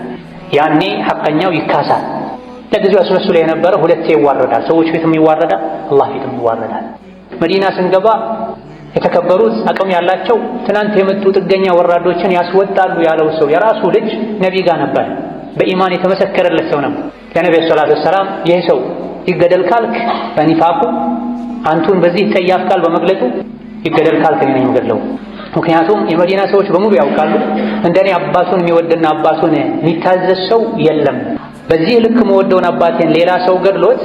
ያኔ ሐቀኛው ይካሳል። ለጊዜው አስመስሎ የነበረ ሁለቴ ይዋረዳል። ሰዎች ፊትም ይዋረዳል፣ አላህ ፊትም ይዋረዳል። መዲና ስንገባ የተከበሩት አቅም ያላቸው ትናንት የመጡ ጥገኛ ወራዶችን ያስወጣሉ ያለው ሰው የራሱ ልጅ ነቢ ጋር ነበር። በኢማን የተመሰከረለት ሰው ነበር። ለነብዩ ሰለላሁ ዐለይሂ ወሰለም ይህ ሰው ይገደል ካልክ በኒፋቁ አንቱን በዚህ ጸያፍ ቃል በመግለጡ ይገደል ካልክ እኔ ነኝ የምገድለው። ምክንያቱም የመዲና ሰዎች በሙሉ ያውቃሉ እንደኔ አባቱን የሚወድና አባቱን የሚታዘዝ ሰው የለም። በዚህ ልክ መወደውን አባቴን ሌላ ሰው ገድሎት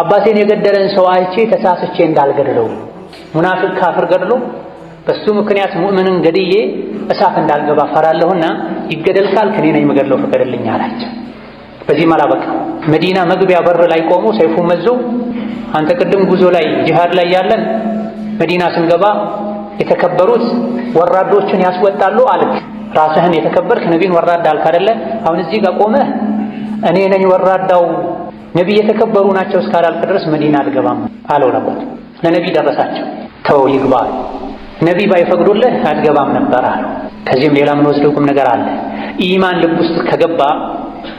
አባቴን የገደለን ሰው አይቼ ተሳስቼ እንዳልገድለው፣ ሙናፊቅ ካፍር ገድሎ በሱ ምክንያት ሙእምንን ገድዬ እሳት እንዳልገባ ፈራለሁና ይገደል ካልክ እኔ ነኝ የምገድለው ፍቀድልኝ አላቸው። በዚህ አላበቃ። መዲና መግቢያ በር ላይ ቆሞ ሰይፉን መዞ አንተ ቅድም ጉዞ ላይ ጂሃድ ላይ ያለን መዲና ስንገባ የተከበሩት ወራዶችን ያስወጣሉ አልክ። ራስህን የተከበርክ ነቢን ወራዳ አልክ አይደለ? አሁን እዚህ ጋር ቆመህ እኔ ነኝ ወራዳው ነቢ የተከበሩ ናቸው እስካላልክ ድረስ መዲና አልገባም አለው ነበር። ለነቢ ደረሳቸው። ተው ይግባ፣ ነቢ ባይፈቅዱልህ አትገባም ነበር አለው። ከዚህም ሌላ ምን ወስደው ቁም ነገር አለ። ኢማን ልብ ውስጥ ከገባ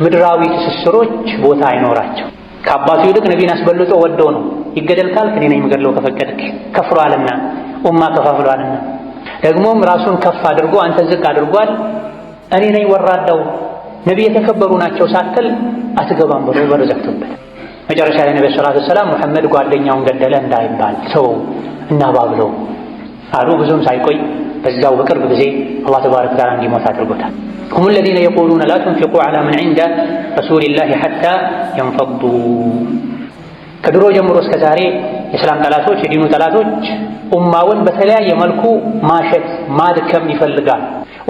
ምድራዊ ትስስሮች ቦታ አይኖራቸው። ከአባቱ ይልቅ ነቢን አስበልጦ ወደው ነው። ይገደል ካልክ እኔ ነኝ የምገድለው ከፈቀድክ። ከፍሯልና ኡማ ከፋፍሏልና ደግሞም ራሱን ከፍ አድርጎ አንተ ዝቅ አድርጓል። እኔ ነኝ ወራዳው ነቢ የተከበሩ ናቸው ሳትል አትገባም ብሎ በር ዘግቶበት መጨረሻ ላይ ነብዩ ሰለላሁ ዐለይሂ ወሰለም ሙሐመድ ጓደኛውን ገደለ እንዳይባል ሰው እናባብለው አሉ። ብዙም ሳይቆይ በዛው በቅርብ ጊዜ አላህ ተባረከ ወተዓላ እንዲሞት አድርጎታል። هم الذين يقولون لا تنفقوا على من عند رسول الله حتى ينفضوا። ከድሮ ጀምሮ እስከ ዛሬ የእስላም ጠላቶች የዲኑ ጠላቶች ኡማውን በተለያየ መልኩ ማሸት ማድከም ይፈልጋል።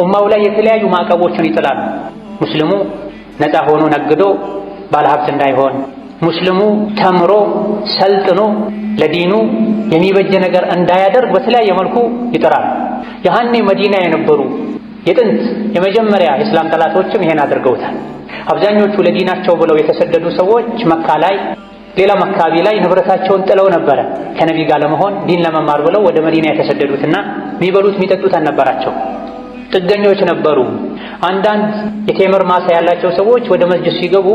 ኡማው ላይ የተለያዩ ማዕቀቦችን ይጥላሉ። ሙስሊሙ ነፃ ሆኖ ነግዶ ባለሀብት እንዳይሆን፣ ሙስሊሙ ተምሮ ሰልጥኖ ለዲኑ የሚበጀ ነገር እንዳያደርግ በተለያየ መልኩ ይጥራል። ያኔ መዲና የነበሩ የጥንት የመጀመሪያ የእስላም ጠላቶችም ይሄን አድርገውታል። አብዛኞቹ ለዲናቸው ብለው የተሰደዱ ሰዎች መካ ላይ ሌላ አካባቢ ላይ ንብረታቸውን ጥለው ነበረ ከነቢ ጋር ለመሆን ዲን ለመማር ብለው ወደ መዲና የተሰደዱትና የሚበሉት የሚጠጡት አልነበራቸው። ጥገኞች ነበሩ። አንዳንድ የቴምር ማሳ ያላቸው ሰዎች ወደ መስጂድ ሲገቡ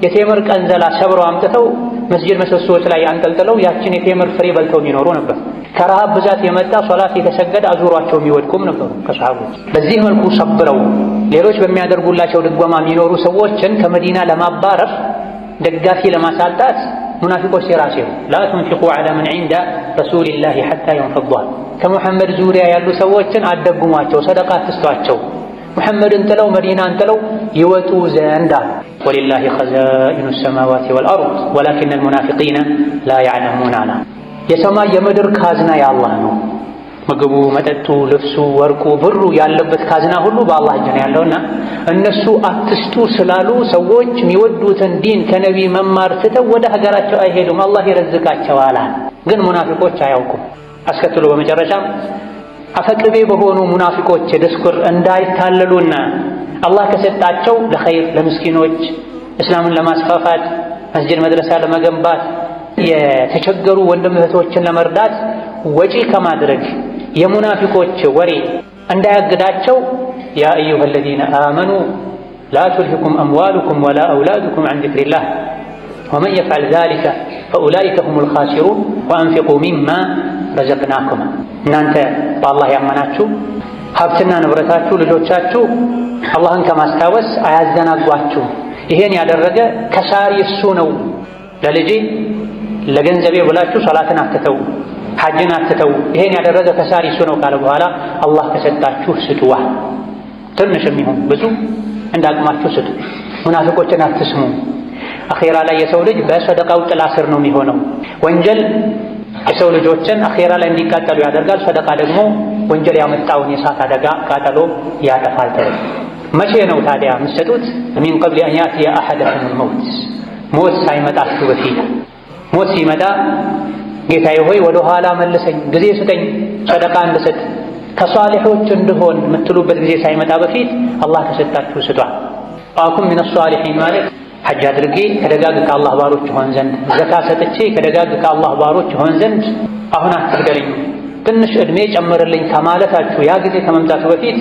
የቴምር ቀንዘላ ሰብረው አምጥተው መስጂድ ምሰሶዎች ላይ አንጠልጥለው ያችን የቴምር ፍሬ በልተው የሚኖሩ ነበር። ከረሃብ ብዛት የመጣ ሶላት የተሰገደ አዙሯቸው የሚወድቁም ነበሩ ከሰሃቦች። በዚህ መልኩ ሰብረው ሌሎች በሚያደርጉላቸው ድጎማ የሚኖሩ ሰዎችን ከመዲና ለማባረር ደጋፊ ለማሳጣት ሙናፊቆች ሲራሴው ላ ትንፊቁ ዐላ መን ዒንደ ረሱሊላሂ ሐታ የንፈዷ። ከሙሐመድ ዙሪያ ያሉ ሰዎችን አደጉሟቸው፣ ሰደቃ አትስጧቸው፣ ሙሐመድን ጥለው መዲናን ጥለው ይወጡ ዘንድ አሉ። ወሊላሂ ኸዛኢኑ ሰማዋቲ ወልአርድ ወላኪነል ሙናፊቂነ ላ ያዕለሙን አላ። የሰማይ የምድር ካዝና የአላህ ነው፣ ምግቡ፣ መጠጡ፣ ልብሱ፣ ወርቁ፣ ብሩ ያለበት ካዝና ሁሉ በአላህ እጅ ነው ያለውና እነሱ አትስጡ ስላሉ ሰዎች የሚወዱትን ዲን ከነቢ መማር ትተው ወደ ሀገራቸው አይሄዱም። አላህ ይረዝቃቸዋል። ግን ሙናፊቆች አያውቁም። አስከትሎ በመጨረሻም አፈቅቤ በሆኑ ሙናፊቆች ድስኩር እንዳይታለሉና አላህ ከሰጣቸው ለኸይር ለምስኪኖች እስላምን ለማስፋፋት መስጂድ መድረሳ ለመገንባት የተቸገሩ ወንድም እህቶችን ለመርዳት ወጪ ከማድረግ የሙናፊቆች ወሬ እንዳያግዳቸው ያ አዩሃ አለዚነ አመኑ ላ ቱልሂኩም አምዋሉኩም ወላ አውላዱኩም ዐን ዚክሪላህ ወመን የፍዐል ዛሊከ ፈኡላኢከ ሁሙል ኻሲሩን ወአንፊቁ ሚማ ረዘቅናኩም። እናንተ በአላህ ያመናችሁ ሀብትና ንብረታችሁ ልጆቻችሁ አላህን ከማስታወስ አያዘናጓችሁ። ይሄን ያደረገ ከሳሪ እሱ ነው። ለልጄ ለገንዘቤ ብላችሁ ሶላትን አትተው፣ ሐጅን አትተው። ይሄን ያደረገ ከሳሪ እሱ ነው ካለ በኋላ አላህ ከሰጣችሁ ስጡዋ። ትንሽም ይሁን ብዙ እንዳቅማችሁ ስጡ። ሙናፊቆችን አትስሙ። አኼራ ላይ የሰው ልጅ በሰደቃው ጥላ ስር ነው የሚሆነው። ወንጀል የሰው ልጆችን አኼራ ላይ እንዲቃጠሉ ያደርጋል። ሰደቃ ደግሞ ወንጀል ያመጣውን የእሳት አደጋ ቃጠሎ ያጠፋል። ተብሎ መቼ ነው ታዲያ የምትሰጡት? ሚን ቀብሊ አን ያእቲየ አሐደኩሙል መውት፣ ሞት ሳይመጣችሁ በፊት። ሞት ሲመጣ ጌታዬ ሆይ ወደ ኋላ መልሰኝ፣ ጊዜ ስጠኝ፣ ሰደቃ እንድሰጥ ከሷሊሖች እንድሆን የምትሉበት ጊዜ ሳይመጣ በፊት አላህ ከሰጣችሁ ስጧል። አኩም ሚነ ሷሊሒን ማለት ሐጅ አድርጌ ከደጋግ ከአላህ ባሮች ሆን ዘንድ፣ ዘካ ሰጥቼ ከደጋግ ከአላህ ባሮች ሆን ዘንድ አሁን አትግደለኝ፣ ትንሽ ዕድሜ ጨምርልኝ ከማለታችሁ ያ ጊዜ ከመምጣቱ በፊት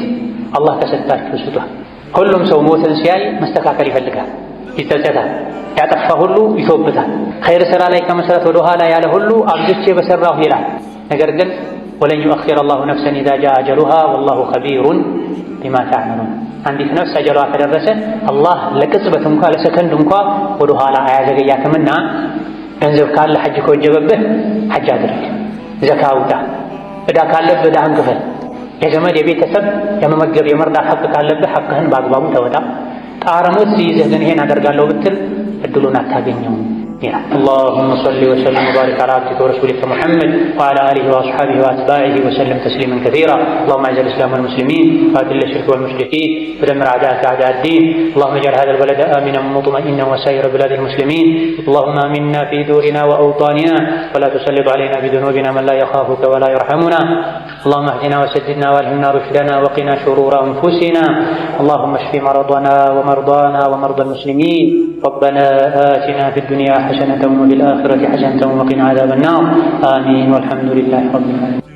አላህ ከሰጣችሁ ስጧል። ሁሉም ሰው ሞትን ሲያይ መስተካከል ይፈልጋል፣ ይጸጸታል፣ ያጠፋ ሁሉ ይቶብታል። ኸይር ሥራ ላይ ከመስራት ወደ ኋላ ያለ ሁሉ አብዝቼ በሠራሁ ይላል። ነገር ግን ወለን ዩአኺረ አላሁ ነፍሰን ኢዛ ጃአ አጀሉሃ ወላሁ ኸቢሩን ቢማ ተዕመሉን። አንዲት ነፍስ አጀሏ ከደረሰ አላህ ለቅጽበት እንኳ ለሰከንድ እንኳ ወደ ኋላ አያዘገያትምና ገንዘብ ካለ ሐጅ ከወጀበብህ ሐጅ አድርግ፣ ዘካ አውጣ፣ ዕዳ ካለብህ ዕዳህን ክፈል፣ የዘመድ የቤተሰብ የመመገብ የመርዳት ሐቅ ካለብህ ሐቅህን በአግባቡ ተወጣ። ጣረ ሞት ሲይዝህ ግን ይሄን አደርጋለሁ ብትል እድሉን አታገኘውም ይላል። اللهم صل وسلم وبارك على عبدك ورسولك محمد وعلى آله وأصحابه وأتباعه وسلم تسليما كثيرا. اللهم أعز الإسلام والمسلمين وأذل الشرك والمشركين ودمر أعداءك أعداء الدين. اللهم اجعل هذا البلد آمنا مطمئنا وسائر بلاد المسلمين. اللهم آمنا في دورنا وأوطاننا ولا تسلط علينا بذنوبنا من لا يخافك ولا يرحمنا. اللهم اهدنا وسددنا والهمنا رشدنا وقنا شرور أنفسنا. اللهم اشف مرضنا ومرضانا ومرضى المسلمين. ربنا آتنا في الدنيا حسنة وفي الآخرة حسنة وقنا عذاب النار. آمين والحمد لله رب العالمين.